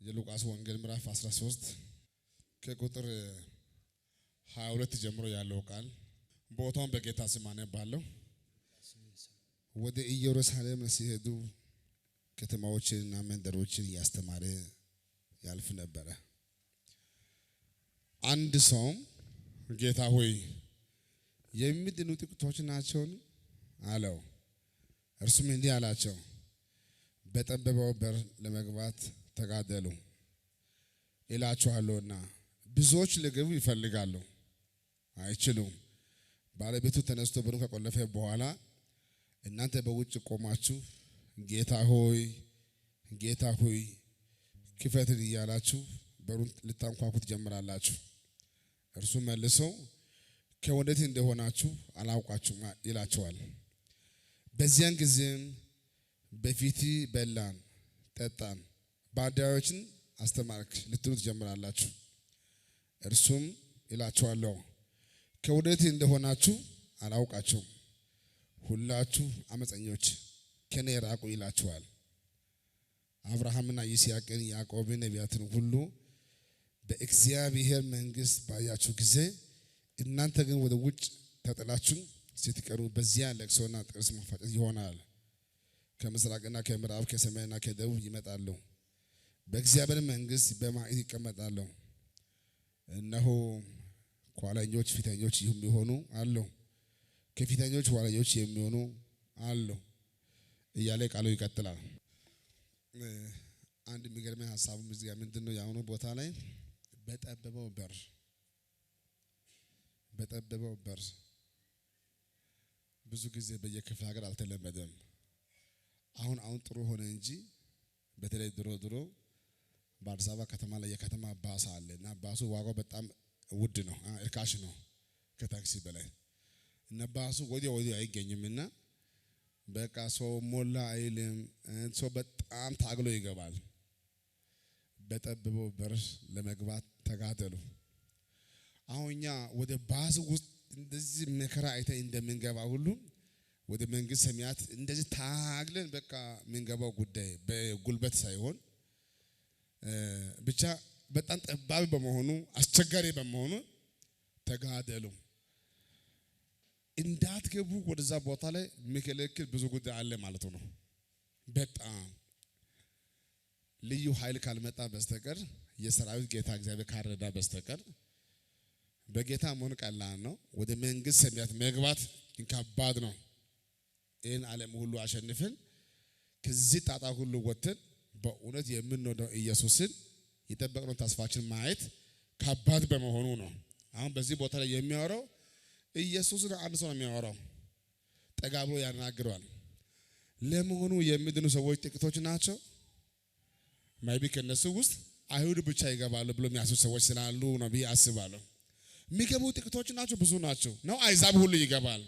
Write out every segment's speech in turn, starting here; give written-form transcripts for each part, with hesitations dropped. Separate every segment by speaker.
Speaker 1: የሉቃስ ወንጌል ምዕራፍ 13 ከቁጥር 22 ጀምሮ ያለው ቃል ቦታውን በጌታ ስም አነባለሁ። ወደ ኢየሩሳሌም ሲሄዱ ከተማዎችንና መንደሮችን ያስተማረ ያልፍ ነበር። አንድ ሰውም ጌታ ሆይ የሚድኑ ጥቂቶች ናቸውን አለው። እርሱም እንዲህ አላቸው፣ በጠበበው በር ለመግባት ተጋደሉ እላችኋለሁና ብዙዎች ሊገቡ ይፈልጋሉ አይችሉም። ባለቤቱ ተነስቶ በሩን ከቆለፈ በኋላ እናንተ በውጭ ቆማችሁ ጌታ ሆይ ጌታ ሆይ ክፈትልን እያላችሁ በሩን ልታንኳኩ ትጀምራላችሁ። እርሱ መልሶ ከወዴት እንደሆናችሁ አላውቃችሁም ይላችኋል። በዚያን ጊዜም በፊት በላን ጠጣን በአደባባዮችን አስተማርክ ልትሉ ትጀምራላችሁ። እርሱም ይላችኋለሁ ከወዴት እንደሆናችሁ አላውቃችሁም፣ ሁላችሁ አመፀኞች ከኔ ራቁ ይላችኋል። አብርሃምና ይስሐቅን ያዕቆብን ነቢያትን ሁሉ በእግዚአብሔር መንግሥት ባያችሁ ጊዜ እናንተ ግን ወደ ውጭ ተጥላችሁ ስትቀሩ በዚያ ለቅሶና ጥርስ ማፋጨት ይሆናል። ከምስራቅና ከምዕራብ ከሰሜንና ከደቡብ ይመጣሉ፣ በእግዚአብሔር መንግሥት በማዕድ ይቀመጣሉ። እነሆ ኋለኞች ፊተኞች የሚሆኑ አሉ፣ ከፊተኞች ኋለኞች የሚሆኑ አሉ እያለ ቃሉ ይቀጥላል። አንድ የሚገርመኝ ሀሳቡ እዚህ ምንድነው? የአሁኑ ቦታ ላይ በጠበበው በር ብዙ ጊዜ በየክፍለ ሀገር አልተለመደም። አሁን ጥሩ ሆነ እንጂ በተለይ ድሮ በአዲስ አበባ ከተማ ላይ የከተማ ባስ አለና ባሱ ዋጋው በጣም ውድ ነው፣ እርካሽ ነው ከታክሲ በላይ እና ባሱ ወዲያው አይገኝምና በቃ ሰው ሞላ አይልም። ሰው በጣም ታግሎ ይገባል። በጠበበው በር ለመግባት ተጋደሉ። አሁን እኛ ወደ ባስ ውስጥ እንደዚህ መከራ አይተን እንደምንገባ ሁሉ ወደ መንግስት ሰማያት እንደዚህ ታግለን በቃ የምንገባው ጉዳይ በጉልበት ሳይሆን ብቻ በጣም ጠባብ በመሆኑ አስቸጋሪ በመሆኑ ተጋደሉ። እንዳትገቡ ወደዛ ቦታ ላይ የሚከለክል ብዙ ጉዳይ አለ ማለት ነው። በጣም ልዩ ኃይል ካልመጣ በስተቀር የሰራዊት ጌታ እግዚአብሔር ካረዳ በስተቀር በጌታ መሆን ቀላል ነው። ወደ መንግስት ሰማያት መግባት ከባድ ነው። ይህን ዓለም ሁሉ አሸንፈን ከዚህ ጣጣ ሁሉ ወጥተን በእውነት የምንወደው ኢየሱስን የጠበቅነው ተስፋችን ማየት ከባድ በመሆኑ ነው። አሁን በዚህ ቦታ ላይ የሚያወራው ኢየሱስን አንድ ሰው ነው የሚያወራው። ጠጋ ብሎ ያናግረዋል። ለመሆኑ የሚድኑ ሰዎች ጥቂቶች ናቸው? ማይቢ ከነሱ ውስጥ አይሁድ ብቻ ይገባሉ ብሎ የሚያስቡ ሰዎች ስላሉ ነው ብዬ አስባለሁ። የሚገቡ ጥቂቶች ናቸው? ብዙ ናቸው ነው? አይዛብ ሁሉ ይገባል?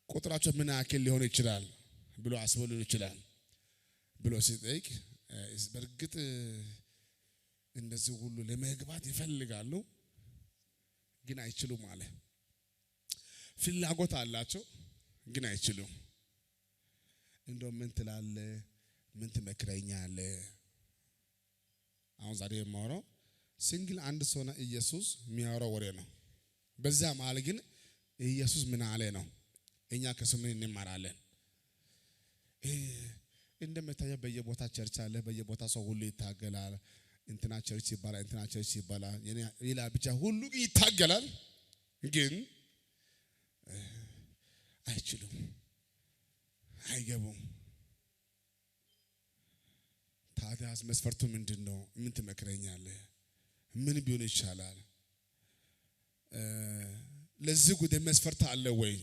Speaker 1: ቁጥራቸው ምን ያክል ሊሆን ይችላል ብሎ አስቦ ሊሆን ይችላል ብሎ ሲጠይቅ በእርግጥ እንደዚህ ሁሉ ለመግባት ይፈልጋሉ ግን አይችሉም አለ። ፍላጎት አላቸው ግን አይችሉም። እንደው ምን ትላለህ? ምን ትመክረኛለህ? አሁን ዛሬ የማወራው ሲንግል አንድ ሰውና ኢየሱስ የሚያወራው ወሬ ነው። በዛ መሀል ግን ኢየሱስ ምን አለ ነው። እኛ ከሱ ምን እንማራለን? እንደምታየው በየቦታ ቸርች አለ፣ በየቦታ ሰው ሁሉ ይታገላል። እንትና ቸርች ይባላል፣ እንትና ቸርች ይባላል፣ ሌላ ብቻ ሁሉ ይታገላል ግን አይችሉም፣ አይገቡም። ታዲያስ መስፈርቱ ምንድነው? ምን ትመክረኛለህ? ምን ቢሆን ይቻላል? ለዚህ ጉዳይ መስፈርት አለ ወይ?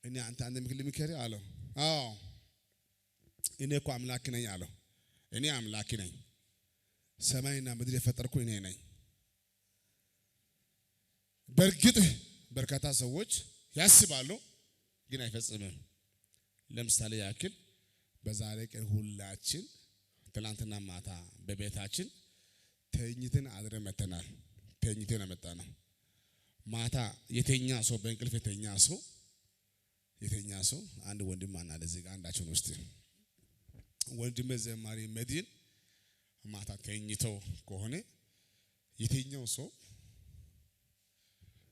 Speaker 1: እኔ አንተ ምክር አለው። አዎ እኔ እኮ አምላክ ነኝ አለው። እኔ አምላክ ነኝ፣ ሰማይና ምድር የፈጠርኩ እኔ ነኝ። በእርግጥ በርካታ ሰዎች ያስባሉ ግን አይፈጽምም። ለምሳሌ ያክል በዛሬ ቀን ሁላችን ትላንትና ማታ በቤታችን ተኝተን አድረን መተናል። ተኝተን መጣነው። ማታ የተኛ ሰው በእንቅልፍ የተኛ ሰው አንድ ወንድም አለ እዚህ ጋር አንዳችን ውስጥ ወንድሜ ዘማሪ መዲን ማታ ተኝቶ ከሆነ የትኛው ሰው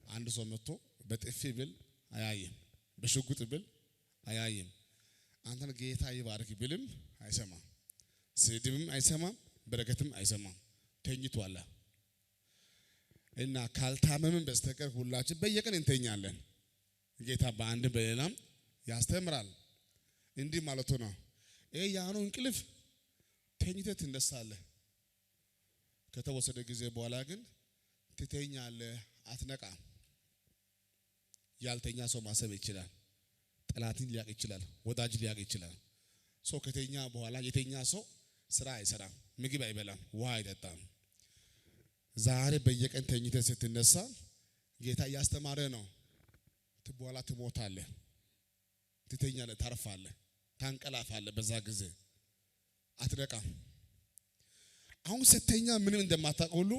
Speaker 1: አንድ ሰው መጥቶ በጥፊ ብል አያይም፣ በሽጉጥ ብል አያይም፣ አንተን ጌታ ይባርክ ብልም አይሰማም፣ ስድብም አይሰማም፣ በረከትም አይሰማም። ተኝቷል እና ካልታመምን በስተቀር ሁላችን በየቀን እንተኛለን። ጌታ በአንድ በሌላም ያስተምራል። እንዲህ ማለቱ ነው ያኑ እንቅልፍ ተኝተህ ትነሳለህ። ከተወሰደ ጊዜ በኋላ ግን ትተኛለህ፣ አትነቃም። ያልተኛ ሰው ማሰብ ይችላል፣ ጠላትን ሊያቅ ይችላል፣ ወዳጅ ሊያቅ ይችላል። ሰው ከተኛ በኋላ የተኛ ሰው ስራ አይሰራም፣ ምግብ አይበላም፣ ውሃ አይጠጣም። ዛሬ በየቀን ተኝተህ ስትነሳ ጌታ እያስተማረ ነው። በኋላ ትሞታለህ፣ ትተኛለህ፣ ታርፋለህ፣ ታንቀላፋለህ። በዛ ጊዜ አትነቃም። አሁን ስተኛ ምንም እንደማታውቅ ሁሉ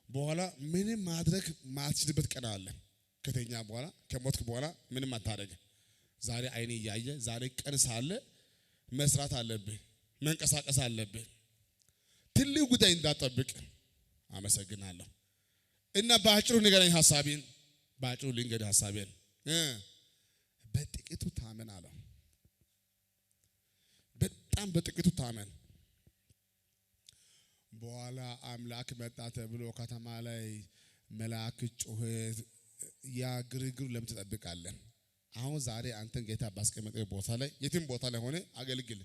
Speaker 1: በኋላ ምንም ማድረግ ማትችልበት ቀን አለ። ከተኛ በኋላ ከሞትክ በኋላ ምንም አታደርግ። ዛሬ አይኔ እያየ ዛሬ ቀን ሳለ መስራት አለብህ፣ መንቀሳቀስ አለብህ። ትልቅ ጉዳይ እንዳትጠብቅ። አመሰግናለሁ። እና በአጭሩ ንገረኝ ሐሳቤን፣ በአጭሩ ልንገርህ ሐሳቤን። በጥቂቱ ታመን አለው። በጣም በጥቂቱ ታመን። በኋላ አምላክ መጣ ተብሎ ከተማ ላይ መልአክ ጮኸ። ያ ግርግሩ ለምን ትጠብቃለህ? አሁን ዛሬ አንተን ጌታ ባስቀመጠው ቦታ ላይ የትም ቦታ ላይ ሆነ አገልግል።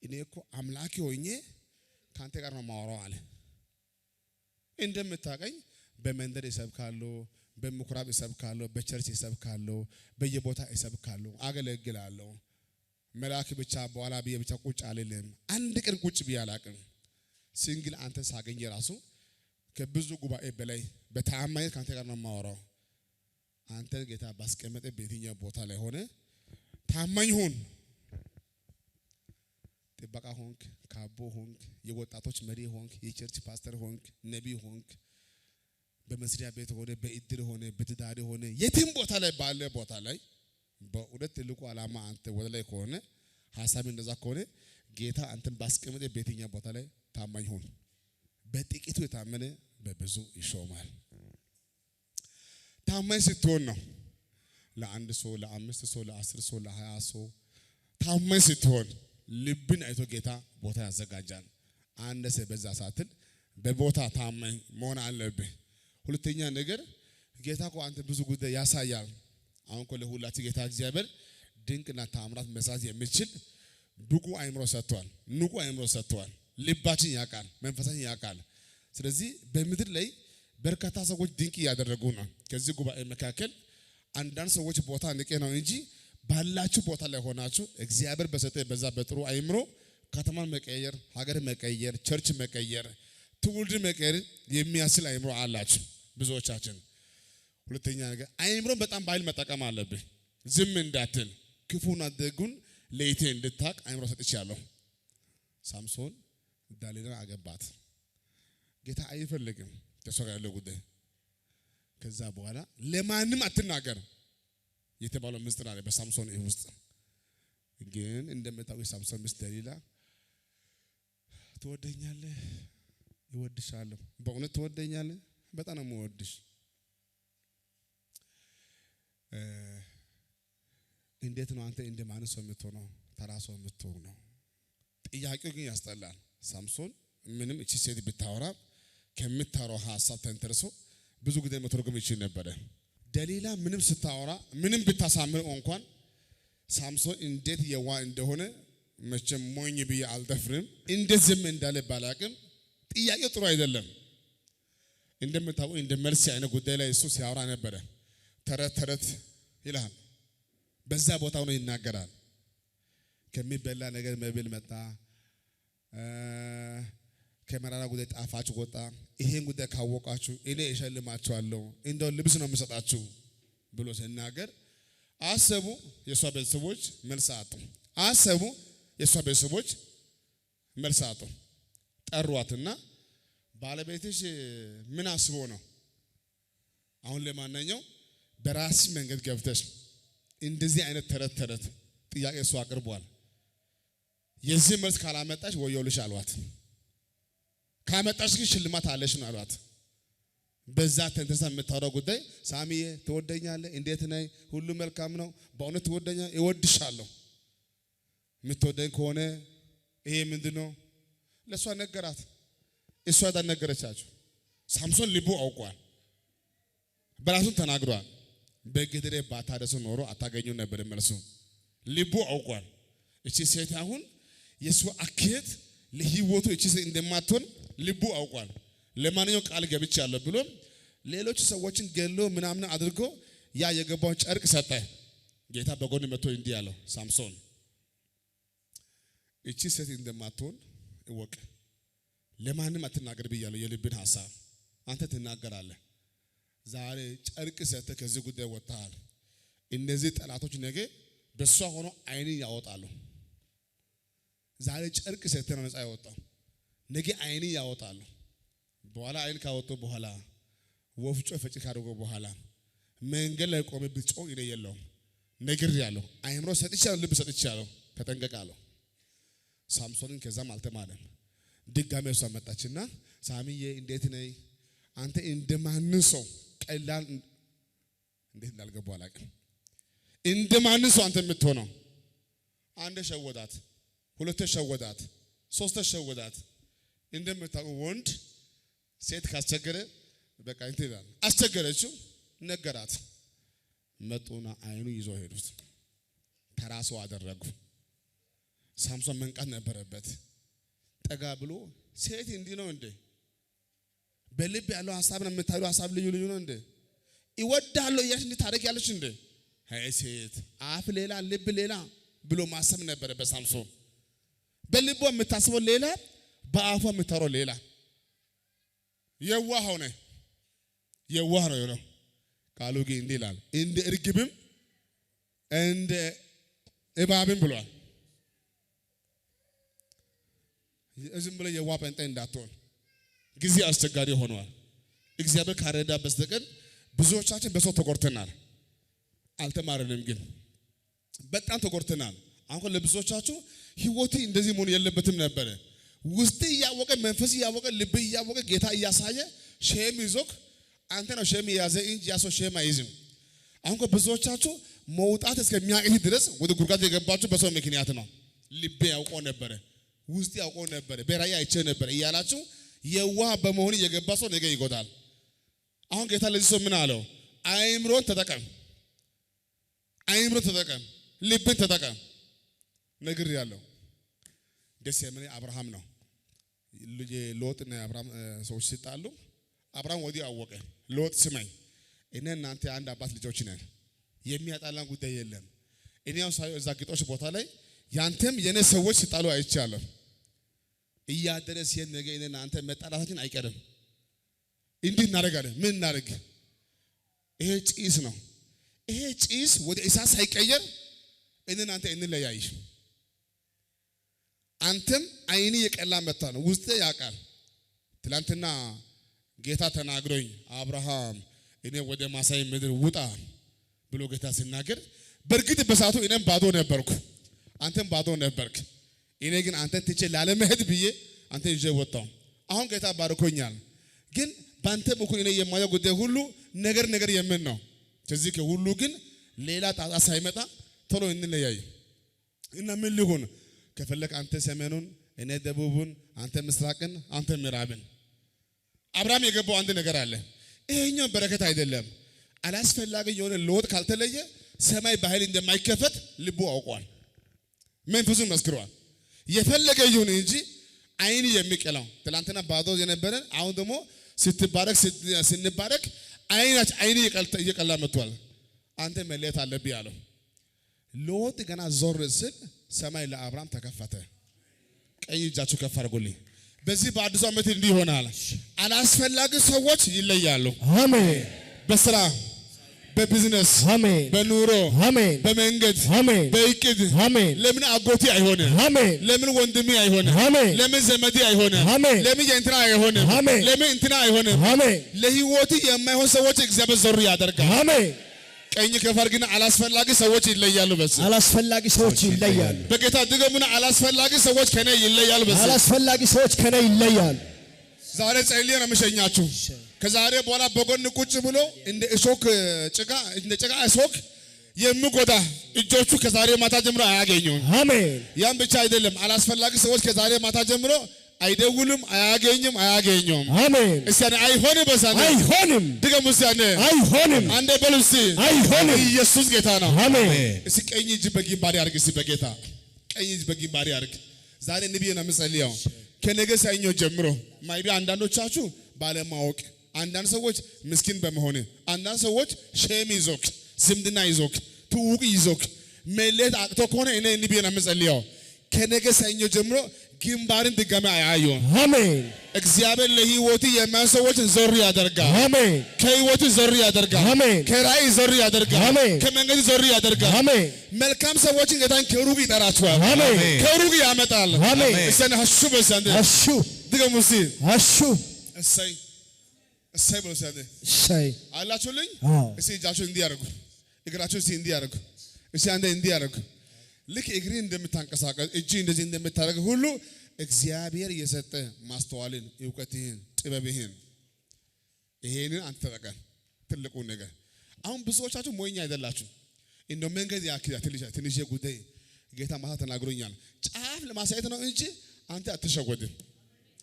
Speaker 1: እኔ እኮ አምላክ ሆኜ ካንተ ጋር ነው ማወራው አለ። እንደምታቀኝ በመንደር ይሰብካለሁ፣ በምኩራብ ይሰብካለሁ፣ በቸርች ይሰብካለሁ፣ በየቦታ ይሰብካለሁ፣ አገለግላለሁ። መልአክ ብቻ በኋላ ብዬ ብቻ ቁጭ አልልም። አንድ ቀን ቁጭ ብዬ አላቅም። ሲንግል አንተ ሳገኝ ራሱ ከብዙ ጉባኤ በላይ በታማኝነት ካንተ ጋር ነው ማወራው። አንተ ጌታ ባስቀመጠ በየትኛው ቦታ ላይ ሆነ ታማኝ ሁን። ጥበቃ ሆንክ፣ ካቦ ሆንክ፣ የወጣቶች መሪ ሆንክ፣ የቸርች ፓስተር ሆንክ፣ ነቢይ ሆንክ፣ በመስሪያ ቤት ሆነ፣ በእድር ሆነ፣ በትዳር ሆነ፣ የትም ቦታ ላይ ባለ ቦታ ላይ በእውነት ትልቁ ዓላማ አንተ ወደ ላይ ከሆነ ሐሳብ እንደዛ ከሆነ ጌታ አንተን ባስቀመጠ በየትኛው ቦታ ላይ ታማኝ ሁን። በጥቂቱ የታመነ በብዙ ይሾማል። ታማኝ ስትሆን ነው ለአንድ ሰው፣ ለአምስት ሰው፣ ለአስር ሰው፣ ለሃያ ሰው ታማኝ ስትሆን ልብን አይቶ ጌታ ቦታ ያዘጋጃል። አነሰ በዛ ሳትል በቦታ ታማኝ መሆን አለብህ። ሁለተኛ ነገር ጌታ እኮ አንተ ብዙ ጉዳይ ያሳያል። አሁን እኮ ለሁላችን ጌታ እግዚአብሔር ድንቅና ታምራት መስራት የሚችል ብቁ አእምሮ ሰጥቷል፣ ንቁ አእምሮ ሰጥቷል። ልባችን ያውቃል፣ መንፈሳችን ያውቃል። ስለዚህ በምድር ላይ በርካታ ሰዎች ድንቅ እያደረጉ ነው። ከዚህ ጉባኤ መካከል አንዳንድ ሰዎች ቦታ ንቄ ነው እንጂ ባላችሁ ቦታ ላይ ሆናችሁ እግዚአብሔር በሰጠ በዛ በጥሩ አእምሮ ከተማን መቀየር፣ ሀገር መቀየር፣ ቸርች መቀየር፣ ትውልድ መቀየር የሚያስችል አእምሮ አላችሁ ብዙዎቻችን። ሁለተኛ ነገር አእምሮን በጣም በኃይል መጠቀም አለብህ። ዝም እንዳትል፣ ክፉና ደጉን ለይተህ እንድታቅ አእምሮ ሰጥቻለሁ። ሳምሶን ዳሊላን አገባት። ጌታ አይፈልግም ከሷ ጋር ያለው ጉዳይ። ከዛ በኋላ ለማንም አትናገር የተባለው ምስጢር አለ በሳምሶን ውስጥ። ግን እንደምታውቁ ሳምሶን ሚስት ዳሊላ ትወደኛለህ? እወድሻለሁ። በእውነት ትወደኛለህ? በጣም ነው የምወድሽ። እንዴት ነው አንተ እንደማን ሰው የምትሆነው? ተራ ሰው የምትሆነው? ጥያቄው ግን ያስጠላል። ሳምሶን ምንም እቺ ሴት ብታወራ ከምታወራው ሐሳብ ተንተርሶ ብዙ ጊዜ መተርጎም ይችል ነበር። ደሊላ ምንም ስታወራ ምንም ብታሳምን እንኳን ሳምሶን እንዴት የዋ እንደሆነ መቼም ሞኝ ብዬ አልደፍርም። እንዴት ዝም እንዳለ ባላቅም ጥያቄው ጥሩ አይደለም። እንደምታውቁ እንደ መልስ አይነት ጉዳይ ላይ እሱ ሲያወራ ነበር። ተረት ተረት ይላል። በዛ ቦታው ነው ይናገራል። ከሚበላ ነገር መብል መጣ፣ ከመራራ ጉዳይ ጣፋጭ ወጣ። ይሄን ጉዳይ ካወቃችሁ እኔ እሸልማችኋለሁ፣ እንደው ልብስ ነው የምሰጣችሁ ብሎ ሲናገር አሰቡ። የሷ ቤተሰቦች መልስ አጡ። አሰቡ። የሷ ቤተሰቦች መልስ አጡ። ጠሯትና ባለቤትሽ ምን አስቦ ነው? አሁን ለማንኛው በራስ መንገድ ገብተሽ እንደዚህ አይነት ተረት ተረት ጥያቄ እሱ አቅርቧል። የዚህ መልስ ካላመጣሽ ወዮልሽ አሏት። ካመጣሽ ግን ሽልማት አለሽ ነው አሏት። በዛ ተንተሳ የምታወራው ጉዳይ ሳሚዬ ትወደኛለህ? እንዴት ነህ? ሁሉ መልካም ነው? በእውነት ትወደኛለህ? እወድሻለሁ። የምትወደኝ ከሆነ ይሄ ምንድነው? ለሷ ነገራት። እሷ ነገረቻቸው። ሳምሶን ልቡ አውቋል። በራሱን ተናግሯል። በግድሬ ባታደሱ ኖሮ አታገኙ ነበር መልሱ። ልቡ አውቋል። እቺ ሴት አሁን የሷ አክየት ለህይወቱ እቺ ሴት እንደማትሆን ልቡ አውቋል። ለማንኛውም ቃል ገብቻለሁ ብሎ ሌሎች ሰዎችን ገሎ ምናምን አድርጎ ያ የገባውን ጨርቅ ሰጠ። ጌታ በጎን መጥቶ እንዲህ ያለው ሳምሶን እቺ ሴት እንደማትሆን እወቅ፣ ለማንም አትናገር ብያለሁ። የልብን ሐሳብ አንተ ትናገራለህ። ዛሬ ጨርቅ ሰጥተህ ከዚህ ጉዳይ ወጣሃል። እነዚህ ጠላቶች ነገ በሷ ሆኖ አይን ያወጣሉ። ዛሬ ጨርቅ ሰጥተህ ነው ነፃ ያወጣው። ነገ አይን ያወጣሉ። በኋላ አይን ካወጡ በኋላ ወፍጮ ፈጭ ካደረጉ በኋላ መንገድ ላይ ቆመ ብትጮህ እኔ የለውም ነግሬያለሁ። አይምሮ ሰጥቻለሁ፣ ልብ ሰጥቻለሁ፣ ተጠንቀቃለሁ። ሳምሶንን ከዛም አልተማለም። ድጋሜ እሷ መጣችና ሳሚዬ እንዴት ነህ? አንተ እንደማን ሰው ቀላል እንዴት እንዳልገባው አላውቅም። እንደማን ሰው አንተ የምትሆነው አንደ ሸወዳት፣ ሁለተ ሸወዳት፣ ሶስተ ሸወዳት። እንደምታውቁ ወንድ ሴት ካስቸገረ በቃ እንትን ይላል። አስቸገረችው፣ ነገራት። መጡና አይኑ ይዞ ሄዱት። ተራሶ አደረጉ። ሳምሶን መንቃት ነበረበት። ጠጋ ብሎ ሴት እንዲህ ነው እንዴ? በልብ ያለው ሐሳብ ነው የምታዩ ሐሳብ ልዩ ልዩ ነው እንዴ? ይወዳለሁ እያልሽ እንድታደርግ ያለሽ እንዴ? አይ ሴት አፍ ሌላ ልብ ሌላ ብሎ ማሰብ ነበረበት ሳምሶን። በልቧ የምታስበው ሌላ፣ በአፏ የምታወራው ሌላ። የዋህ ሆነ። የዋህ ነው የሆነው። ቃሉ ግን እንዲህ ይላል፣ እንደ እርግብም እንደ እባብም ብሏል። ዝም ብለህ የዋህ ጴንጤ እንዳትሆን። ጊዜ አስቸጋሪ ሆኗል። እግዚአብሔር ካረዳ በስተቀር ብዙዎቻችን በሰው ተቆርተናል። አልተማረንም፣ ግን በጣም ተቆርተናል። አሁን ለብዙዎቻችሁ ህይወት እንደዚህ መሆን የለበትም ነበር። ውስጥ እያወቀ መንፈስ እያወቀ ልብ እያወቀ ጌታ እያሳየ ሼም ይዞክ አንተ ነው ሼም ያዘ እንጂ ያሶ ሼም አይዝም። አሁን ብዙዎቻችሁ መውጣት እስከሚያቅት ድረስ ወደ ጉርጋት የገባችሁ በሰው ምክንያት ነው። ልብ ያውቆ ነበር፣ ውስጥ ያውቆ ነበር፣ በራእይ አይቼ ነበር እያላችሁ የዋህ በመሆን የገባ ሰው ነገ ይጎዳል። አሁን ጌታ ለዚህ ሰው ምን አለው? አይምሮን ተጠቀም፣ አይምሮን ተጠቀም፣ ልብን ተጠቀም። ነግሬያለሁ። ደስ የሚለኝ አብርሃም ነው። ሎጥና አብርሃም ሰዎች ሲጣሉ አብርሃም ወዲህ አወቀ። ሎጥ ስማኝ፣ እኔ እናንተ አንድ አባት ልጆች ነን፣ የሚያጣላን ጉዳይ የለም። እኔው ሳይው እዛ ግጦሽ ቦታ ላይ ያንተም የኔ ሰዎች ሲጣሉ አይቻለሁ። እያደረስ የነገ እኔና አንተ መጣላታችን አይቀርም። እንዲህ እናደርጋለን። ምን እናደርግ? ይሄ ጭስ ነው። ይሄ ጭስ ወደ እሳት ሳይቀየር እኔና አንተ እንለያይ። አንተም አይኒ የቀላ መጣ ነው ውስጤ ያውቃል። ትላንትና ጌታ ተናግሮኝ አብርሃም እኔ ወደ ማሳይ ምድር ውጣ ብሎ ጌታ ሲናገር በርግጥ በሳቱ እኔም ባዶ ነበርኩ፣ አንተም ባዶ ነበርክ። እኔ ግን አንተን ትቼ ላለመሄድ ብዬ አንተ ይዤ ወጣሁ። አሁን ጌታ ባርኮኛል። ግን ባንተ በኩል እኔ የማየው ጉዳይ ሁሉ ነገር የምን ነው። ከዚህ ከሁሉ ግን ሌላ ጣጣ ሳይመጣ ቶሎ እንለያይ እና ምን ሊሆን ከፈለክ አንተ ሰሜኑን እኔ ደቡቡን፣ አንተ ምስራቅን አንተ ምዕራብን። አብርሃም የገባው አንድ ነገር አለ። ይሄኛው በረከት አይደለም። አላስፈላጊ የሆነ ሎጥ ካልተለየ ሰማይ በኃይል እንደማይከፈት ልቡ አውቋል። መንፈሱን መስክሯል። የፈለገ ይሁን እንጂ አይን የሚቀላው ትላንትና ባዶ የነበረን አሁን ደግሞ ስትባረክ ስንባረክ አይን እየቀላ መጥቷል። አንተ መለየት አለብህ አለው። ሎጥ ገና ዞር ሲል ሰማይ ለአብርሃም ተከፈተ። ቀኝ እጃችሁ ከፍ አድርጉልኝ። በዚህ በአዲሱ ዓመት እንዲህ ይሆናል። አላስፈላጊ ሰዎች ይለያሉ። አሜን። በስራ በቢዝነስ አሜን፣ በኑሮ አሜን፣ በመንገድ አሜን፣ በእቅድ አሜን። ለምን አጎቴ አይሆንም? አሜን። ለምን ወንድሜ አይሆንም? አሜን። ለምን ዘመዴ አይሆንም? አሜን። ለምን የእንትና አይሆንም? አሜን። ለምን እንትና አይሆንም? አሜን። ለህይወት የማይሆን ሰዎች እግዚአብሔር ዞር ያደርጋል። አሜን። ቀኝ ከፈርግና አላስፈላጊ ሰዎች ይለያሉ በስ
Speaker 2: አላስፈላጊ ሰዎች ይለያሉ
Speaker 1: በጌታ ድገሙና አላስፈላጊ ሰዎች ከኔ ይለያሉ በስ
Speaker 2: አላስፈላጊ ሰዎች ከኔ ይለያሉ
Speaker 1: ዛሬ ጸልዬ ነው የምሸኛችሁ ከዛሬ በኋላ በጎን ቁጭ ብሎ እንደ እሾክ ጭቃ እሾክ የሚጎዳ እጆቹ ከዛሬ ማታ ጀምሮ አያገኙም አሜን ያን ብቻ አይደለም አላስፈላጊ ሰዎች ከዛሬ ማታ ጀምሮ አይደውሉም አያገኙም አሜን እስቲ አይሆንም በሳኔ አይሆንም ድገሙ እስቲ አይሆንም አንዴ በሉ እስቲ አይሆንም ኢየሱስ ጌታ ነው አሜን እስቲ ቀኝ እጅ በግንባሬ አድርግ እስቲ በጌታ ቀኝ እጅ በግንባሬ አድርግ ዛሬ ነብይ ነው የምጸልየው ከነገ ሰኞ ጀምሮ ማይቢ አንዳንዶቻችሁ ባለማወቅ አንዳንድ ሰዎች ምስኪን በመሆን አንዳንድ ሰዎች ሼም ይዞክ ዝምድና ይዞክ ትውቅ ይዞክ መለየት አቅቶ ከሆነ እኔ ነብይ ነው የምጸልየው ከነገ ሰኞ ጀምሮ ግንባርን ድጋሚ አያዩ አሜን እግዚአብሔር ለህይወት የማሰዎችን ዞር ያደርጋል አሜን ከህይወት ዞር ያደርጋል አሜን ከራእይ ዞር ያደርጋል አሜን ከመንገድ ዞር ያደርጋል አሜን መልካም ሰዎችን ጌታን ከሩቅ ይጠራቸዋል አሜን ከሩቅ ያመጣል አሜን እሰና ሐሹ በሰንደ ሐሹ ድገሙሲ ሐሹ እሰይ በሰንደ እሰይ አላችሁልኝ እሺ እጃችሁን እንዲህ ያርጉ እግራችሁን እንዲህ ያርጉ እሺ አንዴ እንዲህ ያርጉ ልክ እግሪ እንደምታንቀሳቀስ እጂ እንደዚህ እንደምታረግ ሁሉ እግዚአብሔር የሰጠ ማስተዋልን ዕውቀትህን ጥበብህን ይሄንን አንተ ተጠቀም ትልቁ ነገር አሁን ብዙዎቻችሁ ሞኛ አይደላችሁ እንደ መንገድ ያክያ ትንሽ ጉዳይ ጌታ ማታ ተናግሮኛል ጫፍ ለማሳየት ነው እንጂ አንተ አትሸወድም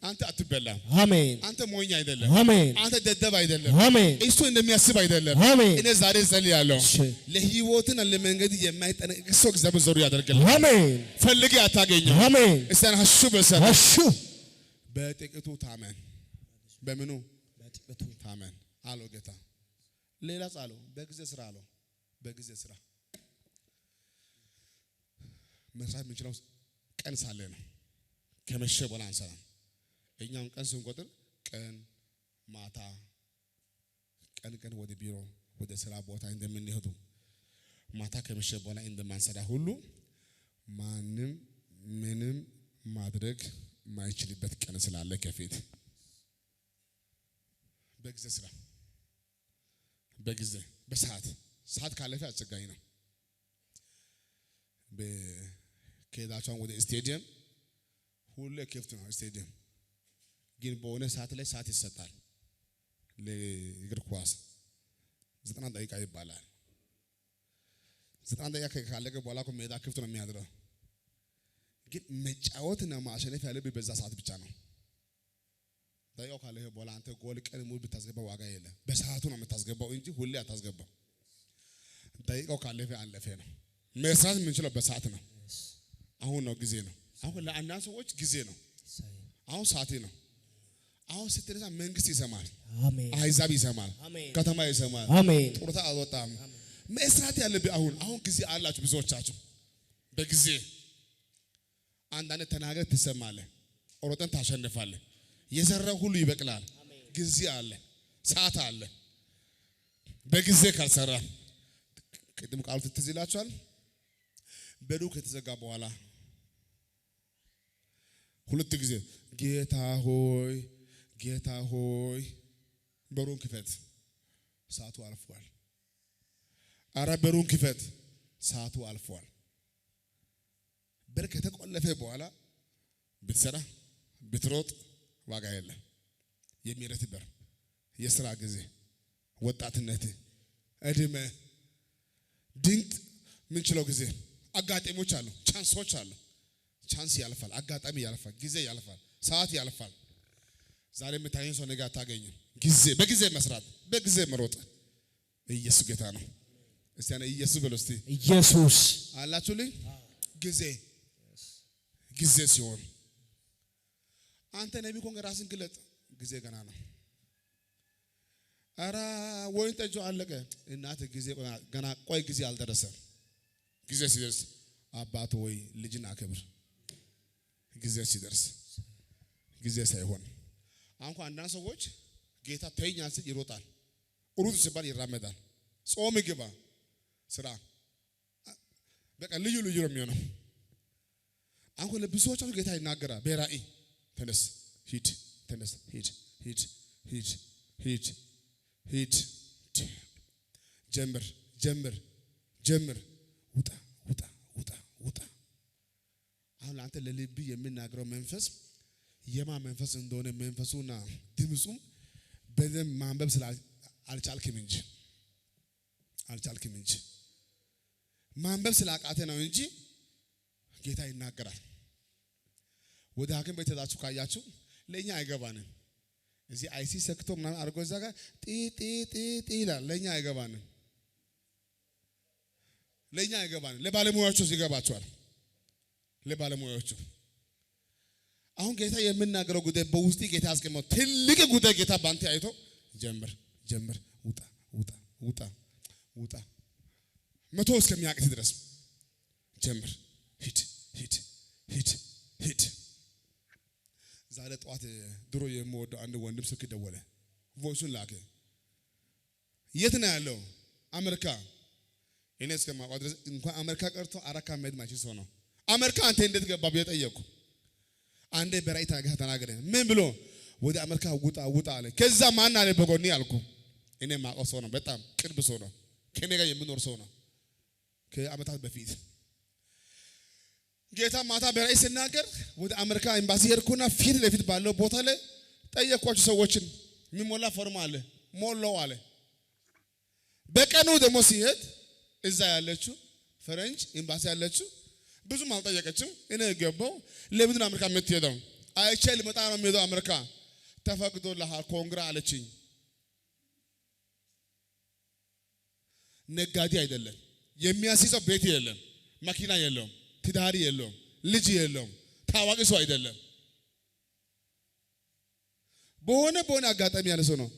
Speaker 1: አንተ አትበላም አሜን አንተ ሞኝ አይደለም አሜን አንተ ደደብ አይደለም አሜን እሱ እንደሚያስብ አይደለም አሜን እኔ ዛሬ ጸልያለሁ ለህይወትና ለመንገድ የማይጠነቀቅ ሰው እግዚአብሔር ዞር ያደርጋል አሜን ፈልጌ አታገኘው አሜን እስቲ ሐሹ በሰራ ሐሹ በጥቂቱ ታመን በምኑ በጥቂቱ ታመን አለው ጌታ ሌላ ጻለው በጊዜ ስራ አለው በጊዜ ስራ መስራት የምንችለው ቀን ሳለ ነው ከመሸ በኋላ አንሰራም እኛም ቀን ስንቆጥር ቀን ማታ ቀን ወደ ቢሮ ወደ ስራ ቦታ እንደምንሄዱ ማታ ከመሸ በኋላ እንደማንሰራ ሁሉ ማንም ምንም ማድረግ ማይችልበት ቀን ስላለ ከፊት በጊዜ ስራ በጊዜ በሰዓት ካለፈ አስቸጋሪ ነው በከዳቻን ወደ ስቴዲየም ሁሉ ክፍት ነው ስቴዲየም ግን በሆነ ሰዓት ላይ ሰዓት ይሰጣል ለእግር ኳስ 90 ደቂቃ ይባላል 90 ደቂቃ ካለቀ በኋላ እኮ ሜዳ ክፍት ነው የሚያድረው ግን መጫወትና ማሸነፍ ያለብህ በዛ ሰዓት ብቻ ነው ደቂቃው ካለቀ በኋላ አንተ ጎል ቀን ሙሉ ብታስገባው ዋጋ የለም በሰዓቱ ነው የምታስገባው እንጂ ሁሌ አታስገባው ደቂቃው ካለፈ አለፈ ነው መስራት የምንችለው በሰዓት ነው አሁን ነው ጊዜ ነው አሁን ለአንዳንድ ሰዎች ጊዜ ነው አሁን ሰዓት ነው አሁን ስትነሳ መንግስት ይሰማል አሜን አህዛብ ይሰማል ከተማ ይሰማል አሜን ጡርታ አልወጣም መስራት ያለብህ አሁን ጊዜ አላችሁ ብዙዎቻችሁ በጊዜ አንዳንድ ተናገር ትሰማለህ ኦሮጠን ታሸንፋለህ የዘራው ሁሉ ይበቅላል ጊዜ አለ ሰዓት አለ በጊዜ ካልሰራ ቅድም ቃሉ ትዝ ይላችኋል በዱ ከተዘጋ በኋላ ሁለት ጊዜ ጌታ ሆይ በሩን ክፈት ሰዓቱ አልፏል አረ በሩን ክፈት ሰዓቱ አልፏል በር ከተቆለፈ በኋላ ብትሰራ ብትሮጥ ዋጋ የለም የሚረት በር የሥራ ጊዜ ወጣትነት እድሜ ድንቅ ምን ችለው ጊዜ አጋጣሚዎች አሉ ቻንሶች አሉ ቻንስ ያልፋል አጋጣሚ ያልፋል ጊዜ ያልፋል ሰዓት ያልፋል ዛሬ የምታገኝ ሰው ነገ አታገኝም በጊዜ መስራት በጊዜ መሮጥ ኢየሱስ ጌታ ነው እስቲ አነ ኢየሱስ በሉ እስቲ ኢየሱስ አላችሁልኝ ጊዜ ሲሆን አንተ ነብይ ኮንገ ራስን ግለጥ ጊዜ ገና ነው አራ ወይን ጠጆ አለቀ እናት ጊዜ ገና ቆይ ጊዜ አልደረሰም ጊዜ ሲደርስ አባት ወይ ልጅን አከብር ጊዜ ሲደርስ ጊዜ ሳይሆን አንኳ አንዳንድ ሰዎች ጌታ ተይኛን ሲል ይሮጣል ሩጥ ሲባል ይራመዳል ጾም ይገባ ስራ በቃ ልዩ ነው የሚሆነው አንኳ ለብዙዎቻችሁ ጌታ ይናገራል በራእይ ተነስ ሂድ ተነስ ሂድ ጀምር ጀምር ጀምር ውጣ ውጣ ውጣ ውጣ። አሁን አንተ ለልብ የሚናገረው መንፈስ የማ መንፈስ እንደሆነ መንፈሱና ድምጹም በደም ማንበብ አልቻልክም እንጂ ማንበብ ስላቃተ ነው እንጂ ጌታ ይናገራል። ወደ ሐኪም ቤት ሄዳችሁ ካያችሁ ለኛ አይገባንም። እዚህ አይሲ ሰክቶ ምናምን አድርጎ እዛ ጋር ጢ ጢ ጢ ጢ ይላል። ለኛ አይገባንም። ለባለሙያዎቹ ይገባቸዋል። ለባለሙያዎቹ አሁን ጌታ የምናገረው ጉዳይ በውስጥ ጌታ ያስቀመጠው ትልቅ ጉዳይ ጌታ ባንተ አይቶ ጀምር ጀምር ውጣ ውጣ ውጣ ውጣ መቶ እስከሚያቅት ድረስ ጀምር ሂድ ሂድ ሂድ ሂድ። ዛሬ ጠዋት ድሮ የምወደው አንድ ወንድም ስልክ ደወለ። ቮይሱን ላከ። የት ነው ያለው? አሜሪካ። እኔ እስከማውቀው ድረስ እንኳን አሜሪካ ቀርቶ አራካ መሄድ ማይችል ሰው ነው። አሜሪካ አንተ እንዴት ገባ ብዬ ጠየቅኩ። አንዴ በራእይ ተናገረ። ምን ብሎ? ወደ አሜሪካ ውጣ ውጣ አለ። ከዛ ማን አለ በጎኔ አልኩ። እኔ ማውቀው ሰው ነው። በጣም ቅርብ ሰው ነው። ከኔ ጋር የሚኖር ሰው ነው። ከአመታት በፊት ጌታ ማታ በራእይ ሲናገር ወደ አሜሪካ ኤምባሲ ሄድኩና ፊት ለፊት ባለው ቦታ ላይ ጠየቅኳቸው ሰዎችን። የሚሞላ ፎርም አለ ሞላው አለ። በቀኑ ደግሞ ሲሄድ እዛ ያለችው ፈረንጅ ኤምባሲ ያለችው ብዙም አልጠየቀችም። እኔ ገባው። ለምንድን አሜሪካ የምትሄደው? አይቼ ልመጣ ነው የምሄደው አሜሪካ። ተፈቅዶልሃል ኮንግራ አለችኝ። ነጋዴ አይደለም። የሚያስይዘው ቤት የለም፣ መኪና የለውም፣ ትዳር የለውም፣ ልጅ የለውም፣ ታዋቂ ሰው አይደለም። በሆነ አጋጣሚ ያለ ሰው ነው።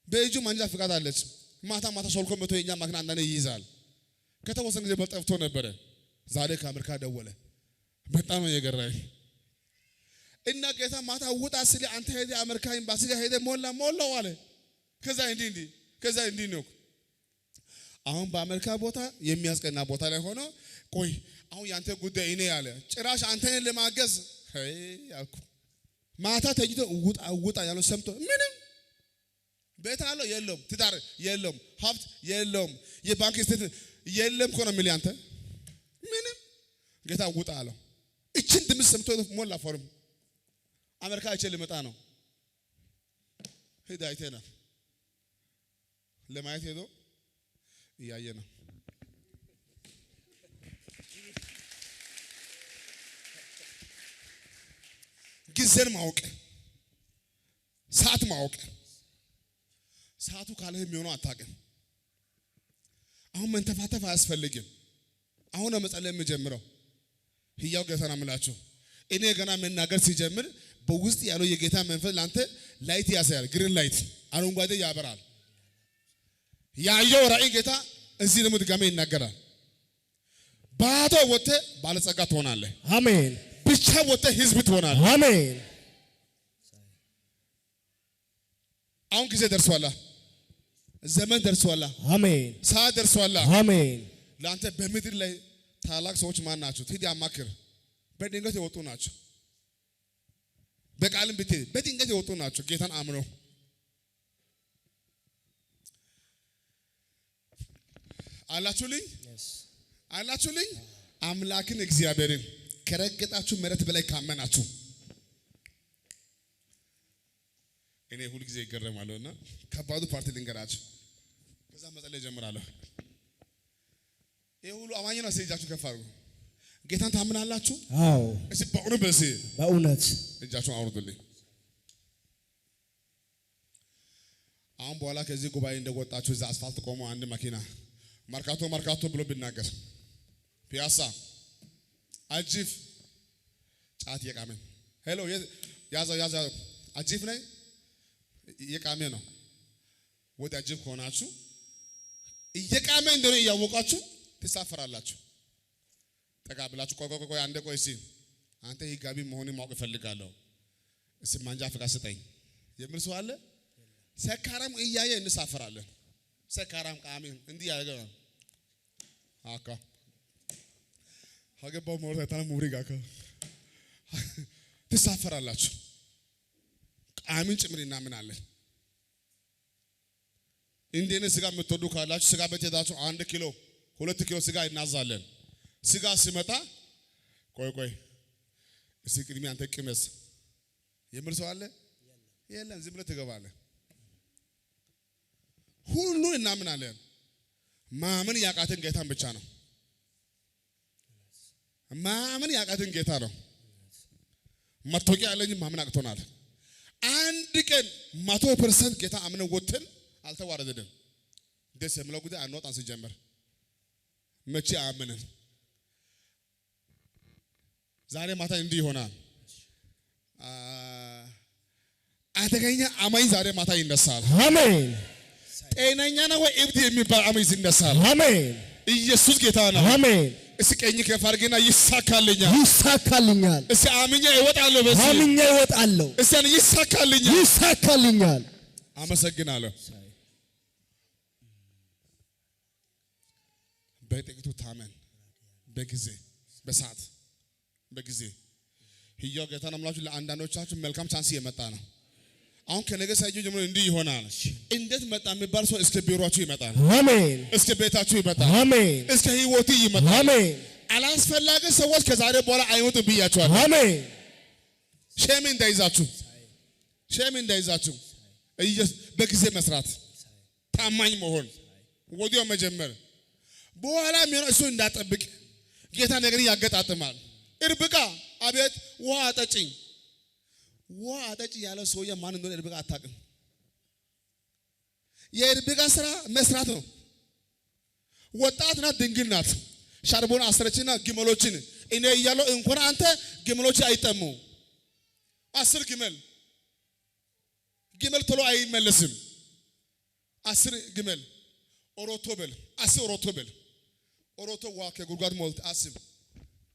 Speaker 1: በእጁ ማንጃ ፍቃድ አለች። ማታ ሶልኮ መቶ የኛ መኪና አንዳንዴ ይይዛል። ከተወሰነ ጊዜ በጠፍቶ ነበረ። ዛሬ ከአሜሪካ ደወለ። በጣም ነው የገረመኝ። እና ጌታ ማታ ውጣ ሲል አንተ ሄደ አሜሪካ ኤምባሲ ጋር ሄደ ሞላው አለ። ከዛ እንዲህ ነው። አሁን በአሜሪካ ቦታ የሚያስቀና ቦታ ላይ ሆኖ ቆይ አሁን ያንተ ጉዳይ እኔ ያለ ጭራሽ አንተን ለማገዝ አልኩ። ማታ ተኝቶ ውጣ ያለው ሰምቶ ምንም ቤት አለው የለውም፣ ትዳር የለውም፣ ሀብት የለውም፣ የባንክ ስቴት የለም እኮ ነው የሚል አንተ ምንም። ጌታ ውጣ አለው። እችን ድምፅ ሰምቶ ሞላ ፎርም። አሜሪካ አይቼ ልመጣ ነው። ሄዳ አይተና ለማየት ሄዶ እያየ ነው። ጊዜን ማወቅ፣ ሰዓት ማወቅ። ሰዓቱ ካለ የሚሆነው አታውቅም። አሁን መንተፋተፍ አያስፈልግም። አሁን ነው መጸለይ የምጀምረው። ህያው ጌታ ነው የምላችሁ። እኔ ገና መናገር ሲጀምር በውስጥ ያለው የጌታ መንፈስ ላንተ ላይት ያሳያል። ግሪን ላይት አረንጓዴ ያበራል። ያየው ራእይ ጌታ እዚህ ደግሞ ድጋሜ ይናገራል። ባዶ ወጥተህ ባለጸጋ ትሆናለህ።
Speaker 2: አሜን።
Speaker 1: ብቻ ወጥተህ ህዝብ ትሆናለህ።
Speaker 2: አሜን።
Speaker 1: አሁን ጊዜ ደርሷል። ዘመን ደርሷል።
Speaker 2: አሜን።
Speaker 1: ሰዓት ደርሷል።
Speaker 2: አሜን።
Speaker 1: ላንተ በምድር ላይ ታላቅ ሰዎች ማን ናቸው? ሂድ አማክር። በድንገት የወጡ ናቸው። በቃልም ብትሄድ በድንገት የወጡ ናቸው። ጌታን አምነው አላችሁልኝ። አምላክን እግዚአብሔርን ከረገጣችሁ መሬት በላይ ካመናችሁ እኔ ሁሉ ጊዜ ይገረማለሁና ከባዱ ፓርቲ ልንገራችሁ። ከዛ መጸለይ ጀምራለሁ። ይሄ ሁሉ አማኝ ነው። እጃችሁን ከፍ አድርጉ። ጌታን ታምናላችሁ?
Speaker 2: አዎ።
Speaker 1: እሺ፣ በእውነት እጃችሁን አውርዱልኝ። አሁን በኋላ ከዚህ ጉባኤ እንደወጣችሁ እዛ አስፋልት ቆሞ አንድ መኪና ማርካቶ ብሎ ቢናገር ፒያሳ አጂፍ ጫት እየቃመ ሄሎ ያዛው አጂፍ ነኝ እየቃመ ነው። ወደ አጂፍ ከሆናችሁ እየቃመ እንደሆነ እያወቃችሁ ትሳፈራላችሁ። ጠጋ ብላችሁ ቆይ አንዴ ቆይ እስኪ አንተ ህጋቢ መሆኑን ማወቅ እፈልጋለሁ። እስኪ ማንጃ ፍቃድ ስጠኝ የሚል ሰው አለ? ሰካራም እያየ እንሳፈራለን። ሰካራም ቃሚ እንዲህ ያደርገ አካ ሀገባው ሞርታና ሙሪጋካ ትሳፈራላችሁ። ቃሚን ጭምር እናምናለን። እንደኔ ስጋ የምትወዱ ካላችሁ ስጋ ቤት ሄዳችሁ 1 ኪሎ 2 ኪሎ ስጋ እናዛለን። ስጋ ሲመጣ ቆይ እስኪ ቅድሚያ አንተ ቅመስ የምል ሰው አለ? የለም። ዝም ብለህ ትገባለህ። ሁሉ እናምናለን። ማመን ያቃተን ጌታን ብቻ ነው። ማመን ያቃተን ጌታ ነው። መቶቂያ ያለኝ ማመን አቅቶናል። አንድ ቀን 100% ጌታ አምነን ወጥተን አልተዋረደንም። ደስ የሚለው ጉዳይ አንወጣን ሲጀመር መቼ አመንን? ዛሬ ማታ እንዲህ ይሆናል። አደገኛ አማኝ ዛሬ ማታ ይነሳል።
Speaker 2: አሜን።
Speaker 1: ጤነኛ ነው ወይ እብድ የሚባል አማኝ ይነሳል።
Speaker 2: አሜን።
Speaker 1: ኢየሱስ ጌታ ነው።
Speaker 2: አሜን።
Speaker 1: እስኪ ቀኝ ከፍ አድርገና ይሳካልኛል።
Speaker 2: ይሳካልኛል።
Speaker 1: እስኪ አምኜ እወጣለሁ። በዚህ
Speaker 2: አምኜ እወጣለሁ።
Speaker 1: እስኪ ይሳካልኛል።
Speaker 2: ይሳካልኛል።
Speaker 1: አመሰግናለሁ። በጥቂቱ ታመን፣ በጊዜ በሰዓት በጊዜ ህያው ጌታ ነው የምላችሁ። ለአንዳንዶቻችሁ መልካም ቻንስ እየመጣ ነው። አሁን ከነገ ሰኞ ጀምሮ እንዲህ ይሆናል። እንዴት መጣ የሚባል ሰው እስከ ቢሮአችሁ ይመጣል።
Speaker 2: አሜን።
Speaker 1: እስከ ቤታችሁ ይመጣል።
Speaker 2: አሜን።
Speaker 1: እስከ ህይወቱ ይመጣል።
Speaker 2: አሜን።
Speaker 1: አላስፈላጊ ሰዎች ከዛሬ በኋላ አይወጡም ብያችኋለሁ።
Speaker 2: አሜን።
Speaker 1: ሼም እንዳይዛችሁ፣ ሼም እንዳይዛችሁ። በጊዜ መስራት፣ ታማኝ መሆን፣ ወዲያው መጀመር። በኋላ የሚሆነው እሱ እንዳጠብቅ ጌታ ነገር ያገጣጥማል። እርብቃ አቤት ውሃ አጠጭኝ፣ ውሃ አጠጭ ያለ ሰውዬ ማን እንደሆነ እርብቃ አታውቅም። የእርብቃ ስራ መስራት ነው። ወጣት ናት፣ ድንግል ናት። ሻርቦን አስረችና ግመሎችን እኔ እያለሁ እንኳን አንተ ግመሎች አይጠሙ። 10 ግመል ቶሎ አይመለስም። 10 ግመል ኦሮቶ በል 10 ኦሮቶ በል ኦሮቶ ውሃ ከጉድጓድ ሞልት አስብ።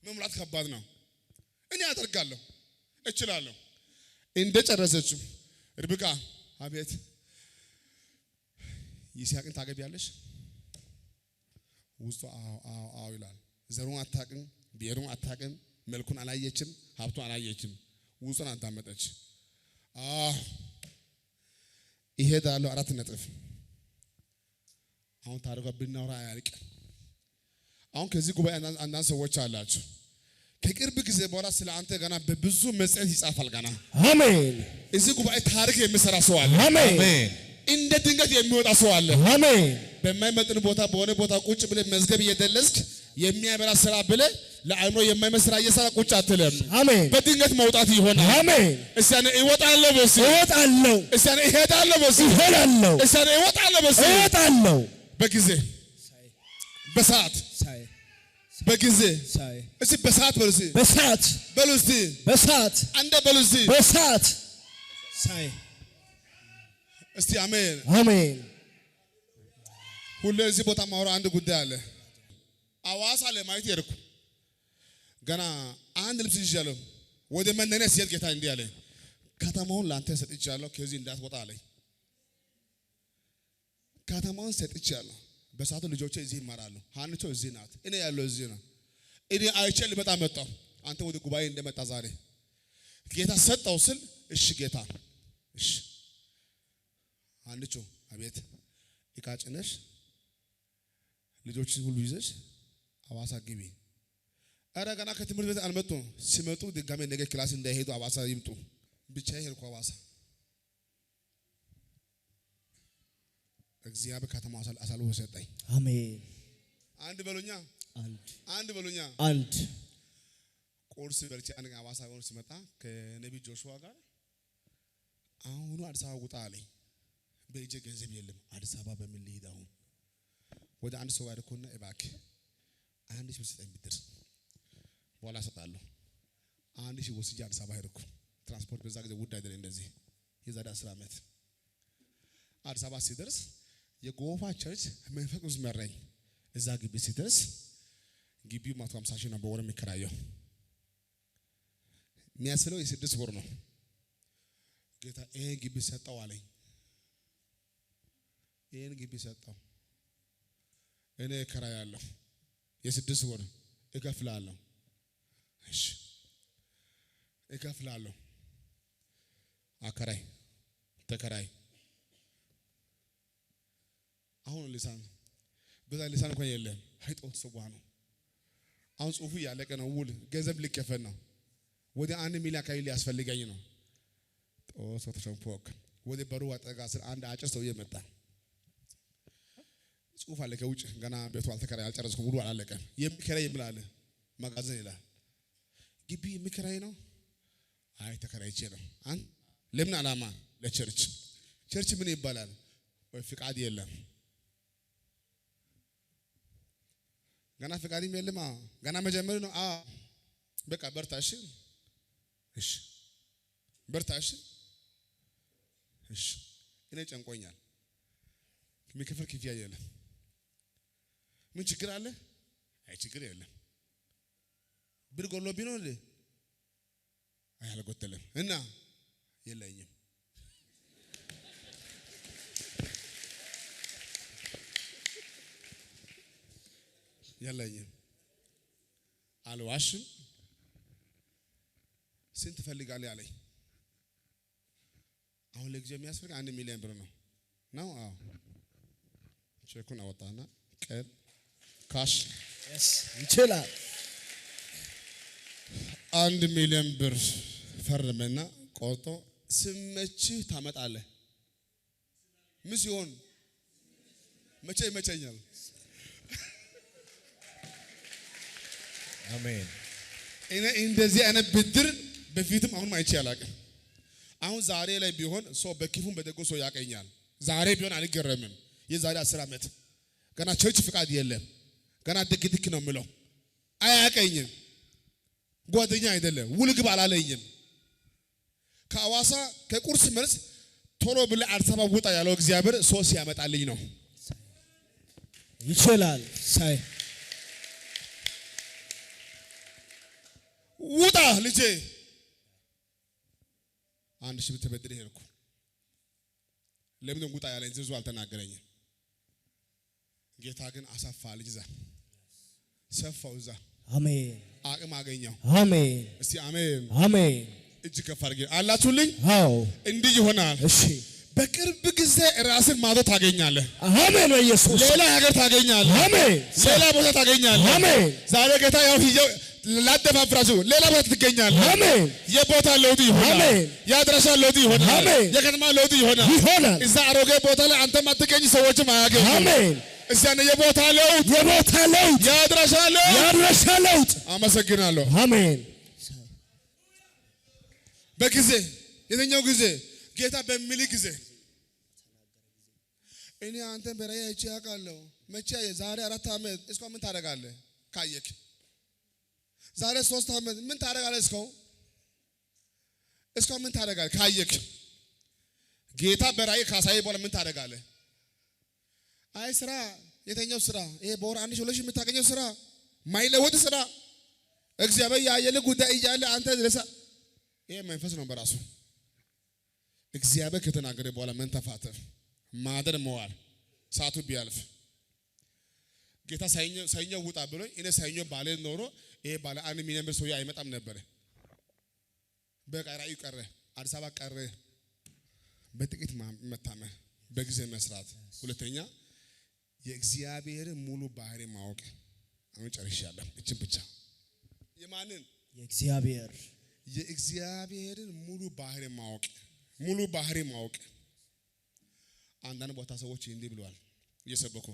Speaker 1: መሙላት ከባድ ነው። እኔ አደርጋለሁ እችላለሁ። እንደጨረሰችው ርብቃ አቤት ይስሐቅን ታገቢያለሽ? ውስጡ አዎ ይላል። ዘሩን አታውቅም፣ ብሔሩን አታውቅም፣ መልኩን አላየችም፣ ሀብቱን አላየችም። ውስጡን አዳመጠች። ይሄዳለሁ 4 ነጥብ። አሁን ታሪኳ ብናወራ አያልቅም። አሁን ከዚህ ጉባኤ አንዳንድ ሰዎች አላችሁ ከቅርብ ጊዜ በኋላ ስለ አንተ ገና በብዙ መጽሐፍ ይጻፋል። ገና አሜን። እዚህ ጉባኤ ታሪክ የሚሰራ ሰው አለ። አሜን። እንደ ድንገት የሚወጣ ሰው አለ። አሜን። በማይመጥን ቦታ በሆነ ቦታ ቁጭ ብለህ መዝገብ እየደለስክ የሚያበራ ስራ ብለህ ለአይምሮ የማይመስል ስራ እየሰራ ቁጭ አትልም። አሜን። በድንገት መውጣት ይሆናል። አሜን። እስያኔ እወጣለሁ በሲ እወጣለሁ። እስያኔ እሄዳለሁ በሲ እሄዳለሁ። እስያኔ እወጣለሁ በሲ እወጣለሁ። በጊዜ በሰዓት በጊዜ እስቲ በሰዓት በሉሲ በሰዓት በሉሲ በሰዓት አንደ በሉሲ በሰዓት ሳይ እስቲ አሜን አሜን። ሁሉ እዚህ ቦታ ማውራ አንድ ጉዳይ አለ። አዋሳ ለማየት ሄድኩ። ገና አንድ ልብስ ይዣለሁ። ወደ መነኔ ሲሄድ ጌታ እንዲህ አለ፣ ከተማውን ላንተ ሰጥቻለሁ፣ ከዚህ እንዳትወጣ አለኝ። ከተማውን ሰጥቻለሁ። በሰዓቱ ልጆቼ እዚህ ይማራሉ። ሀንቾ እዚህ ናት፣ እኔ ያለው እዚህ ነው። እኔ አይቼ ልመጣ መጣሁ። አንተ ወደ ጉባኤ እንደመጣ ዛሬ ጌታ ሰጠው ስል እሺ ጌታ እሺ። ሀንቾ አቤት እቃ ጭነሽ ልጆችን ሁሉ ይዘሽ አዋሳ ግቢ። ኧረ ገና ከትምህርት ቤት አልመጡም። ሲመጡ ድጋሜ ነገ ክላስ እንዳይሄዱ አዋሳ ይምጡ። ብቻዬን ሄድኩ አዋሳ። እግዚአብሔር ከተማው አሳልፎ ሰጠኝ። አሜን። አንድ በሉኛ አንድ በሉኛ አንድ ቁርስ በልቼ አንድ አዋሳ ሆኖ ሲመጣ ከነቢይ ጆሹዋ ጋር አሁኑ አዲስ አበባ ውጣ አለኝ። በእጄ ገንዘብ የለም። አዲስ አበባ በምን ልሂድ? አሁን ወደ አንድ ሰው አድርኮና እባክህ 1,000 ብር ስጠኝ ብድር በኋላ እሰጣለሁ። 1,000 ወስጄ አዲስ አበባ ሄድኩ። ትራንስፖርት በዛ ጊዜ ውድ አይደለም እንደዚህ። የዛሬ 10 ዓመት አዲስ አበባ ሲደርስ የጎፋ ቸርች መንፈስ ቅዱስ መራኝ። እዛ ግቢ ሲደርስ ግቢው 150 ሺህ ነው በወር የሚከራየው። የሚያስለው የ6 ወር ነው። ጌታ ይሄን ግቢ ሰጠው አለኝ። ይሄን ግቢ ሰጠው። እኔ እከራያለሁ፣ የ6 ወር እከፍላለሁ። እሺ እከፍላለሁ። አከራይ ተከራይ አሁን ልሳን በዛ ልሳን እንኳን የለም አይጦት ሰዋ ነው አሁን ጽሁፉ ያለቀ ነው ውል ገንዘብ ልከፈል ነው ወደ 1 ሚሊዮን ካይል ያስፈልገኝ ነው ጦሶ ተሸንፎክ ወደ በሩ አጠጋ ስር አንድ አጭር ሰው የመጣ ጽሁፍ አለ ከውጭ ገና ቤቱ አልተከራይ አልጨረስኩም ውሉ አላለቀም የሚከራይ ይምላል ማጋዘን ይላል ግቢ የሚከራይ ነው አይ ተከራይቼ ነው አን ለምን አላማ ለቸርች ምን ይባላል ወይ ፍቃድ የለም ገና ፍቃድም የለም ገና መጀመር ነው በቃ በርታሽ እሺ በርታሽ እሺ እኔ ጨንቆኛል የሚከፈል ክፍያ የለም ምን ችግር አለ አይ ችግር የለም ብር ጎሎ ቢኖር አይ አልጎደለም እና የለኝም የለኝም አልዋሽም ስንት ፈልጋለህ አለኝ አሁን ለጊዜው የሚያስፈልግ 1 ሚሊዮን ብር ነው አዎ ቼኩን አወጣና ቀን ካሽ
Speaker 2: ይችላል
Speaker 1: 1 ሚሊዮን ብር ፈርመና ቆርጦ ስመች ታመጣለህ ምን ሲሆን መቼ ይመቸኛል
Speaker 2: አሜን
Speaker 1: እኔ እንደዚህ አይነት ብድር በፊትም አሁን ማይቼ አላውቅም አሁን ዛሬ ላይ ቢሆን ሰው በክፉም በደጉ ሰው ያቀኛል ዛሬ ቢሆን አልገረምም የዛሬ 10 ዓመት ገና ቸርች ፍቃድ የለም ገና ድክ ነው ምለው አያቀኝም ጓደኛ አይደለም ውልግብ አላለኝም ከአዋሳ ከቁርስ መልስ ቶሎ ብለ አዲስ አበባ ውጣ ያለው እግዚአብሔር ሶስ ያመጣልኝ ነው
Speaker 2: ይችላል ሳይ
Speaker 1: ውጣ ልጄ አንድ ሺህ ተበድሬ ሄድኩ ለምን ውጣ ያለኝ ዝርዝሩ አልተናገረኝም ጌታ ግን አሳፋ ልጅ ዛ ሰፋው ዛ
Speaker 2: አሜን
Speaker 1: አቅም አገኘው
Speaker 2: አሜን
Speaker 1: እስቲ አሜን
Speaker 2: አሜን
Speaker 1: እጅ ከፍ አድርጌ አላችሁልኝ
Speaker 2: አዎ
Speaker 1: እንዲህ ይሆናል
Speaker 2: እሺ
Speaker 1: በቅርብ ጊዜ ራስን ማዶ ታገኛለህ
Speaker 2: አሜን ኢየሱስ
Speaker 1: ሌላ ሀገር ታገኛለህ
Speaker 2: አሜን
Speaker 1: ሌላ ቦታ ታገኛለህ
Speaker 2: አሜን
Speaker 1: ዛሬ ጌታ ያው ላደፋፍራችሁ ሌላ ቦታ ትገኛለህ
Speaker 2: አሜን
Speaker 1: የቦታ ለውጥ ይሆናል
Speaker 2: አሜን
Speaker 1: የአድራሻ ለውጥ ይሆናል
Speaker 2: አሜን
Speaker 1: የከተማ ለውጥ ይሆናል
Speaker 2: እዛ
Speaker 1: አሮጌ ቦታ ላይ አንተም አትገኝ ሰዎችም አያገኙ
Speaker 2: አሜን
Speaker 1: እዛነ የቦታ ለውጥ የአድራሻ ለውጥ አመሰግናለሁ
Speaker 2: አሜን
Speaker 1: በጊዜ የትኛው ጊዜ ጌታ በሚል ጊዜ እኔ አንተን በራእይ አይቼ አውቃለሁ መቼ ዛሬ 4 ዓመት እስካሁን ምን ታደርጋለህ ካየክ ዛሬ 3 ዓመት ምን ታደርጋለህ እስካሁን ምን ታደርጋለህ ካየክ ጌታ በራእይ ካሳየ በኋላ ምን ታደርጋለህ አይ ስራ የተኛው ስራ ይሄ በወር 1,000 የምታገኘው ስራ ማይለወጥ ስራ እግዚአብሔር ያየለ ጉዳይ እያለ አንተ ለሳ ይሄ መንፈስ ነው በራሱ እግዚአብሔር ከተናገረ በኋላ ምን ተፋተህ ማደር መዋል ሰዓቱ ቢያልፍ ጌታ ሳይኞ ውጣ ብሎኝ እኔ ሳይኞ ባለ ኖሮ ይሄ ባለ 1 ሚሊዮን ብር ሰው አይመጣም ነበር በቃ ራእዩ ቀረ አዲስ አበባ ቀረ በጥቂት መታመን በጊዜ መስራት ሁለተኛ የእግዚአብሔር ሙሉ ባህሪ ማወቅ አሁን ጨርሻለሁ እቺን ብቻ የማንን የእግዚአብሔርን ሙሉ ባህሪ ማወቅ አንዳንድ ቦታ ሰዎች እንዲህ ብለዋል እየሰበኩ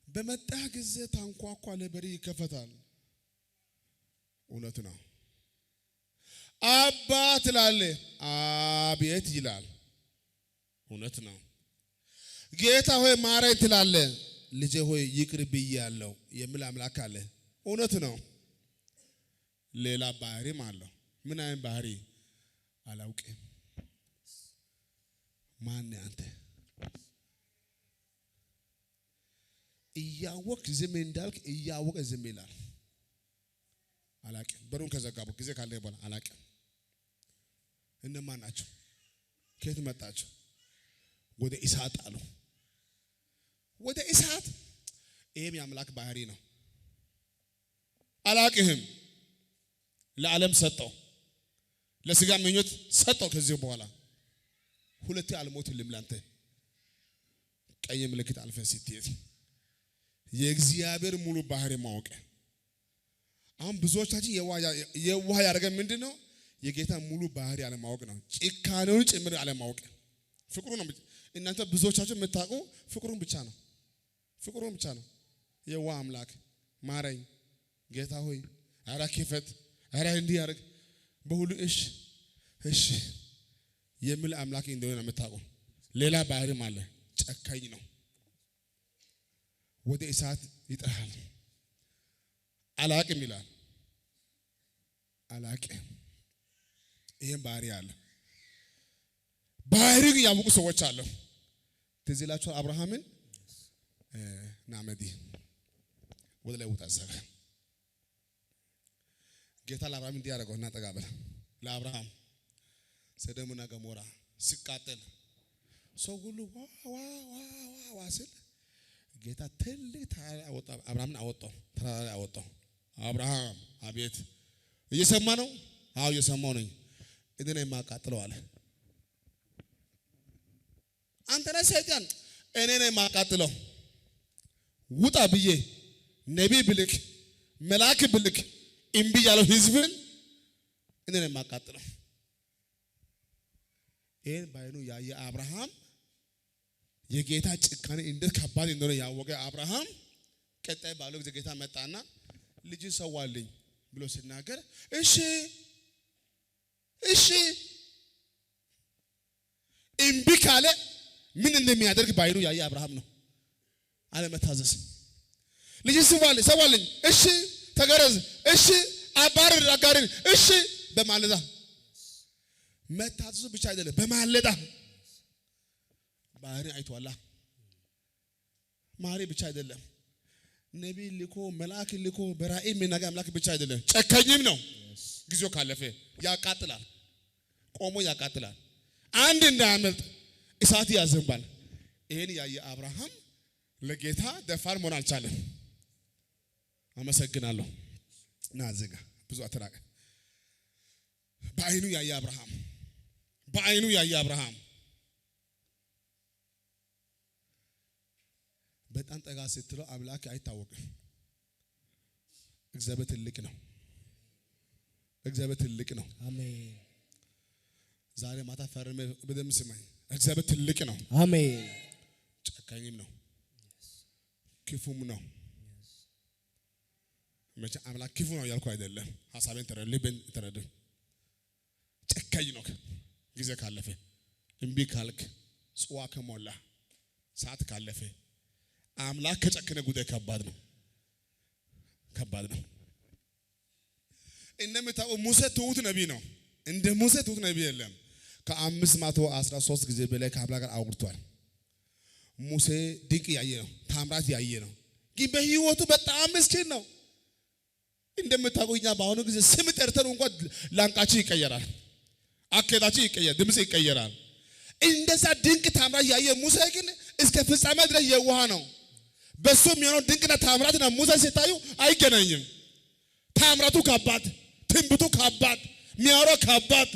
Speaker 1: በመጣ ጊዜ ታንኳኳ ለበሪ ይከፈታል እውነት ነው አባት ላለ አቤት ይላል እውነት ነው ጌታ ሆይ ማረኝ ትላለ ልጄ ሆይ ይቅር ብያለሁ የሚል አምላክ አለ እውነት ነው ሌላ ባህሪም አለው ምን አይነት ባህሪ አላውቅም ማን አንተ እያወቅ ዝም እንዳልክ እያወቀ ዝም ይላል አላውቅም በሩን ከዘጋቡ ጊዜ ካለ በኋላ አላውቅም እነማን ናቸው ከየት መጣችሁ ወደ ኢሳት አሉ ወደ ኢሳት ይሄም የአምላክ ባህሪ ነው አላውቅህም ለዓለም ሰጠው ለስጋ ምኞት ሰጠው ከዚህ በኋላ ሁለቴ አልሞትልም ላንተ ቀይ ምልክት አልፈ ስትሄድ የእግዚአብሔር ሙሉ ባህሪ ማወቅ አሁን ብዙዎቻችን የዋህ ያደረገን ምንድነው የጌታ ሙሉ ባህሪ አለማወቅ ነው ጭካኔውን ጭምር አለማወቅ ፍቅሩ ነው እናንተ ብዙዎቻችሁ የምታውቁ ፍቅሩን ብቻ ነው የዋህ አምላክ ማረኝ ጌታ ሆይ አራ ክፈት አራ እንዲህ ያርግ በሁሉ እሺ የሚል አምላክ እንደሆነ የምታውቁ ሌላ ባህሪም አለ ጨካኝ ነው ወደ እሳት ይጥራል አላቅም ይላል አላቅም ይሄን ባህሪ አለ ባህሪ ያውቁ ሰዎች አሉ ትዝ ይላችሁ አብርሃምን ናመዲ ወደ ላይ ወጣ ሰራ ጌታ ለአብርሃም እንዲያረጋው እና ተጋበለ ለአብርሃም ሰዶምና ገሞራ ሲቃጠል ሰው ሁሉ ዋ ሲል ጌታ ትልቅ ተራራ አወጣ አብርሃምን አወጣው ተራራ አወጣው አብርሃም አቤት እየሰማ ነው አው እየሰማው ነኝ እኔ የማቃጥለው አለ አንተ ነህ ሰይጣን እኔ ነኝ የማቃጥለው ውጣ ብዬ ነብይ ብልክ መልአክ ብልክ እምቢ ያለው ህዝብን እኔ ነኝ የማቃጥለው ይሄን ባይኑ ያየ አብርሃም የጌታ ጭካኔ እንዴት ከባድ እንደሆነ ያወቀ አብርሃም ቀጣይ ባለው ጊዜ ጌታ መጣና ልጅ ሰዋልኝ ብሎ ሲናገር እሺ እምቢ ካለ ምን እንደሚያደርግ ባይኑ ያየ አብርሃም ነው አለመታዘዝ ልጅ ሰዋልኝ እሺ ተገረዝ እሺ አባር አጋርን እሺ በማለዳ መታዘዙ ብቻ አይደለም በማለዳ ባህሪ አይቷላ ማሪ ብቻ አይደለም ነብይ ልኮ መልአክ ልኮ በራእይ የሚናገር አምላክ ብቻ አይደለም ጨካኝም ነው ጊዜው ካለፈ ያቃጥላል ቆሞ ያቃጥላል አንድ እንዳያመልጥ እሳት ያዘንባል ይሄን ያየ አብርሃም ለጌታ ደፋር መሆን አልቻለም አመሰግናለሁ ናዘጋ ብዙ አተራቀ በአይኑ ያየ አብርሃም በጣም ጠጋ ስትለው አምላክ አይታወቅም እግዚአብሔር ትልቅ ነው አሜን ዛሬ ማታ ፈርመ በደም ስማኝ እግዚአብሔር ትልቅ ነው አሜን ጨካኝም ነው ክፉም ነው መቼ አምላክ ክፉ ነው ያልኩ አይደለም ሐሳቤን ተረልብን ተረድ ጨካኝ ነው ጊዜ ካለፈ እምቢ ካልክ ጽዋ ከሞላ ሰዓት ካለፈ አምላክ ከጨከነ ጉዳይ ከባድ ነው እንደምታውቁ ሙሴ ትሁት ነብይ ነው እንደ ሙሴ ትሁት ነብይ የለም ከ513 ጊዜ በላይ ከአምላክ ጋር አውርቷል ሙሴ ድንቅ ያየ ነው ታምራት ያየ ነው ግን በህይወቱ በጣም ምስኪን ነው እንደምታውቁኛ በአሁኑ ጊዜ ስም ጠርተን እንኳን ላንቃችን ይቀየራል አከታችን ይቀየራል ድምጽ ይቀየራል እንደዛ ድንቅ ታምራት ያየ ሙሴ ግን እስከ ፍጻሜ ድረስ የዋህ ነው በሱ የሚሆነው ድንቅና ታምራትና ሙሴ ሲታዩ አይገናኝም ታምራቱ ከባድ ትንቢቱ ከባድ ሚያሮ ከባድ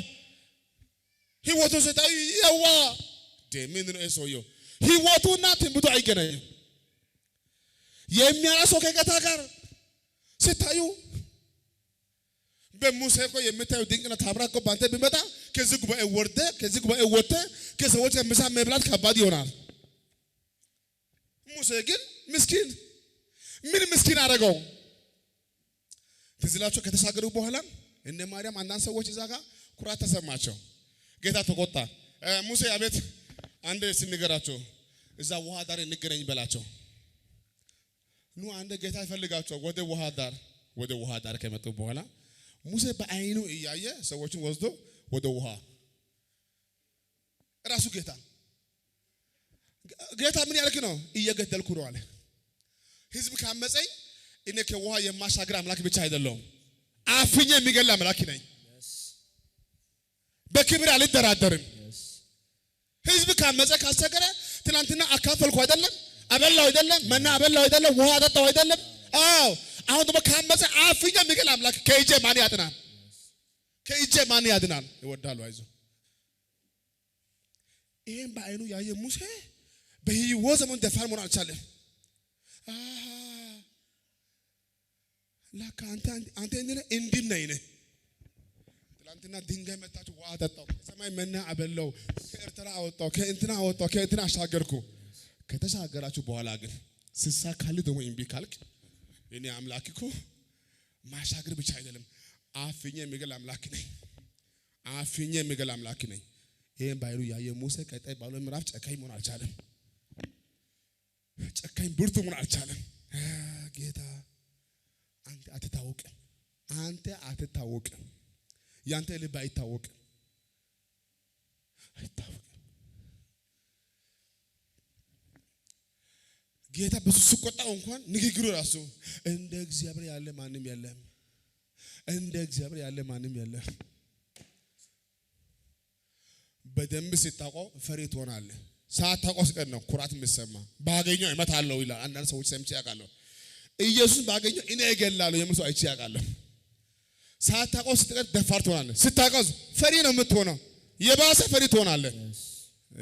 Speaker 1: ህይወቱ ሲታዩ የዋህ ደምን ነው እሶዮ ህይወቱና ትንቢቱ አይገናኝም የሚያራሰው ከጌታ ጋር ሲታዩ በሙሴ እኮ የምታዩ ድንቅና ታምራት እኮ ባንተ ቢመጣ ከዚህ ጉባኤ ወጥተ ከሰዎች ጋር ምሳ መብላት ከባድ ይሆናል ሙሴ ግን ምስኪን ምን ምስኪን አደረገው ትዝላቸው ከተሻገሩ በኋላ እነ ማርያም አንዳንድ ሰዎች እዛ ጋር ኩራት ተሰማቸው ጌታ ተቆጣ ሙሴ አቤት አንድ ሲነገራቸው እዛ ውሃ ዳር እንገናኝ በላቸው ኑ አንድ ጌታ ይፈልጋቸው ወደ ውሃ ዳር ከመጡ በኋላ ሙሴ በአይኑ እያየ ሰዎችን ወስዶ ወደ ውሃ ራሱ ጌታ ምን ያልክ ነው እየገደልኩ ነው አለ ህዝብ ካመፀኝ እኔ ከውሃ የማሻገር አምላክ ብቻ አይደለም አፍኜ የሚገል አምላክ ነኝ በክብር አልደራደርም ህዝብ ካመፀ ካስቸገረ ትናንትና አካፈልኩ አይደለም አበላው አይደለም መና አበላው አይደለም ውሃ አጠጣው አይደለም አዎ አሁን ደግሞ ካመፀ አፍኜ የሚገል አምላክ ከእጄ ማን ያድናል ይወዳሉ አይዞ ይሄን በአይኑ ያየ ሙሴ በሕይወት ዘመኑ ደፋር መሆን አልቻለም። ላካ አንተ እንዲህ ነህ። ትላንትና ድንጋይ መታችሁ ውሃ አጠጣው፣ ከሰማይ መና አበላው፣ ከኤርትራ አወጣው፣ ከእንትና አወጣው፣ ከእንትና አሻገርኩ። ከተሻገራችሁ በኋላ ግን ሲሳካልህ ደግሞ እምቢ ካልክ እኔ አምላክ እኮ ማሻገር ብቻ አይደለም አፍኜ የሚገል አምላክ ነኝ። አፍኜ የሚገል አምላክ ነኝ። ይሄን ባይሉ ያየ ሙሴ ቀጣይ ባለው ምዕራፍ ጨካኝ መሆን አልቻለም። ጨካኝ ብርቱ መሆን አልቻለም። ጌታ አንተ አትታወቅም። ያንተ ልብ አይታወቅም። ጌታ በሱ ሲቆጣው እንኳን ንግግሩ ራሱ እንደ እግዚአብሔር ያለ ማንም የለም። እንደ እግዚአብሔር ያለ ማንም የለም። በደንብ ሲታውቀው ፈሪ ትሆናለህ። ሳታውቀው ሲቀር ነው ኩራት የሚሰማ። ባገኘው እመታለሁ ይላል። አንዳንድ ሰዎች ሰምቼ ያውቃለሁ። ኢየሱስ ባገኘው እኔ እገላለሁ የሚል ሰው አይቼ ያውቃለሁ። ሳታውቀው ስትቀር ደፋር ትሆናለህ። ስታውቀው ፈሪ ነው የምትሆነው። የባሰ ፈሪ ትሆናለህ።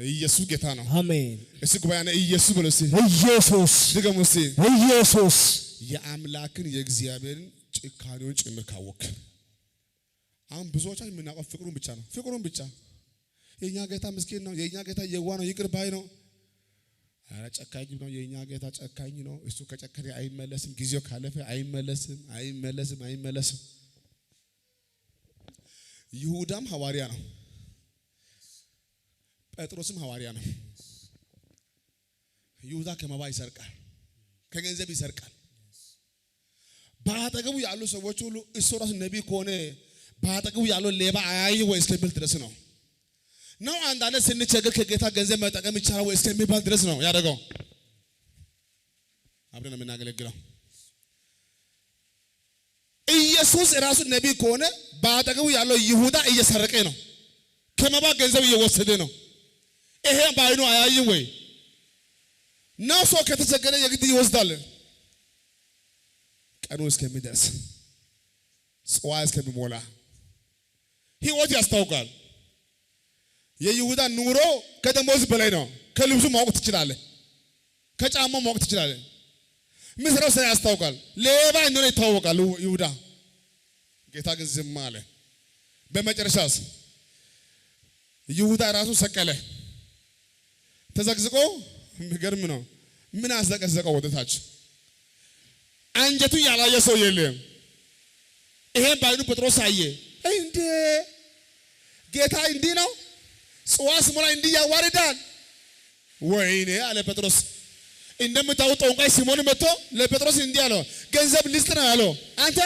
Speaker 1: ኢየሱስ ጌታ ነው።
Speaker 2: አሜን።
Speaker 1: እስኪ ጉባኤና ኢየሱስ ብሎ እስኪ
Speaker 2: ኢየሱስ
Speaker 1: ድገሙ እስኪ
Speaker 2: ኢየሱስ።
Speaker 1: የአምላክን የእግዚአብሔርን ጭካኔውን ጭምር ካወቅ አሁን ብዙዎቻችን የምናውቀው ፍቅሩን ብቻ። የኛ ጌታ ምስኪን ነው። የኛ ጌታ የዋህ ነው፣ ይቅር ባይ ነው። አረ ጨካኝ ነው። የኛ ጌታ ጨካኝ ነው። እሱ ከጨከነ አይመለስም። ጊዜው ካለፈ አይመለስም። ይሁዳም ሐዋርያ ነው። ጴጥሮስም ሐዋርያ ነው። ይሁዳ ከመባ ይሰርቃል፣ ከገንዘብ ይሰርቃል። በአጠገቡ ያሉ ሰዎች ሁሉ እሱ ራሱ ነቢይ ከሆነ በአጠገቡ ያለው ሌባ አያይ ወይ እስከሚል ድረስ ነው። አንዳንድ ስንቸገር ከጌታ ገንዘብ መጠቀም ይቻላል ወይ እስከሚባል ድረስ ነው ያደረገው። አብረን የምናገለግለው ኢየሱስ ራሱ ነቢይ ከሆነ በአጠገቡ ያለው ይሁዳ እየሰረቀ ነው፣ ከመባ ገንዘብ እየወሰደ ነው። ይሄ ባይኑ አያይም ወይ ነው? ሰው ከተቸገረ የግድ ይወስዳል። ቀኑ እስከሚደርስ ጽዋ እስከሚሞላ ህይወት ያስታውቃል። የይሁዳ ኑሮ ከደሞዝ በላይ ነው። ከልብሱ ማወቅ ትችላለህ፣ ከጫማው ማወቅ ትችላለህ። ምስራው ስራ ያስታውቃል። ሌባ እንደሆነ ይታወቃል ይሁዳ። ጌታ ግን ዝም አለ። በመጨረሻስ ይሁዳ ራሱ ሰቀለ። ተዘቅዝቆ የሚገርም ነው። ምን አዘቀዘቀው ወደታች? አንጀቱ ያላየ ሰው የለም። ይሄን ባይኑ ጴጥሮስ አየ። እንዴ ጌታ እንዲህ ነው? ጽዋ ሲሞላ እንዲህ ያዋርዳል? ወይኔ አለ ጴጥሮስ። እንደምታውቁ ጠንቋይ ሲሞን መጥቶ ለጴጥሮስ እንዲህ አለው፣ ገንዘብ ልስጥ ነው ያለው። አንተ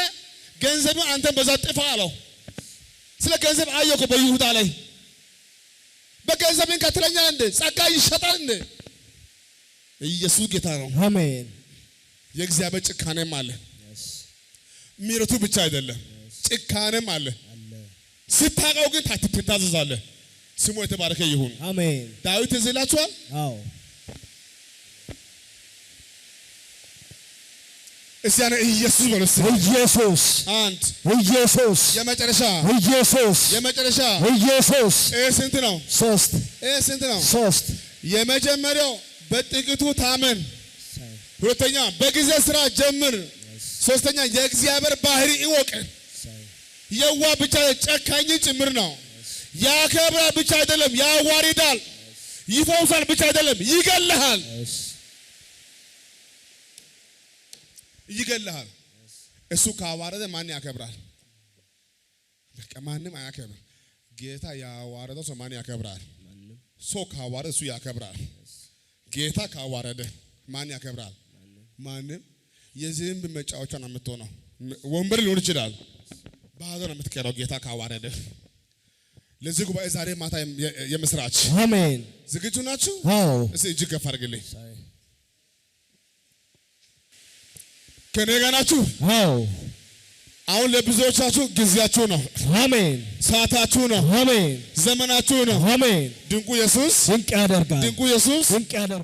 Speaker 1: ገንዘቡ አንተን በዛ ጥፋ አለው። ስለ ገንዘብ አየሁ በይሁዳ ላይ። በገንዘብን ከትለኛ እንደ ጸጋ ይሸጣል እንደ? ኢየሱስ ጌታ ነው።
Speaker 2: አሜን።
Speaker 1: የእግዚአብሔር ጭካኔም አለ። ምሕረቱ ብቻ አይደለም ጭካኔም አለ። ስታውቀው ግን ትታዘዛለህ። ስሙ የተባረከ ይሁን።
Speaker 2: አሜን።
Speaker 1: ዳዊት እዚህ ይላችኋል።
Speaker 2: አዎ
Speaker 1: እስቲ ያኔ ኢየሱስ በለስ
Speaker 2: ኢየሱስ
Speaker 1: አንድ
Speaker 2: ኢየሱስ
Speaker 1: የመጨረሻ
Speaker 2: ኢየሱስ
Speaker 1: የመጨረሻ
Speaker 2: ኢየሱስ።
Speaker 1: ስንት ነው?
Speaker 2: ሶስት።
Speaker 1: ስንት ነው?
Speaker 2: ሶስት።
Speaker 1: የመጀመሪያው በጥቂቱ ታመን፣ ሁለተኛ በጊዜ ስራ ጀምር፣ ሶስተኛ የእግዚአብሔር ባህሪ እወቅ። የዋ ብቻ ጨካኝ ጭምር ነው። ያከብራል ብቻ አይደለም፣ ያዋርዳል። ይፈውሳል ብቻ አይደለም፣ ይገልሃል። ይገልሃል። እሱ ካዋረደ ማን ያከብራል? በቃ ማንም አያከብር። ጌታ ያዋረደው ሰው ማን ያከብራል? ሰው ካዋረደ እሱ ያከብራል። ጌታ ካዋረደ ማን ያከብራል? ማንም። የዝንብ መጫወቻ ነው የምትሆነው። ወንበር ሊሆን ይችላል፣ ባዶ ነው የምትቀረው ጌታ ካዋረደ። ለዚህ ጉባኤ ዛሬ ማታ የምስራች።
Speaker 2: አሜን።
Speaker 1: ዝግጁ ናችሁ?
Speaker 2: አዎ።
Speaker 1: እስቲ እጅግ ከፍ አድርግልኝ። ከኔ ጋር ናችሁ?
Speaker 2: አዎ።
Speaker 1: አሁን ለብዙዎቻችሁ ጊዜያችሁ ነው።
Speaker 2: አሜን።
Speaker 1: ሰዓታችሁ ነው።
Speaker 2: አሜን።
Speaker 1: ዘመናችሁ ነው።
Speaker 2: አሜን።
Speaker 1: ድንቁ ኢየሱስ
Speaker 2: ድንቅ ያደርጋል።
Speaker 1: ድንቁ ኢየሱስ
Speaker 2: ድንቅ ያደርጋል።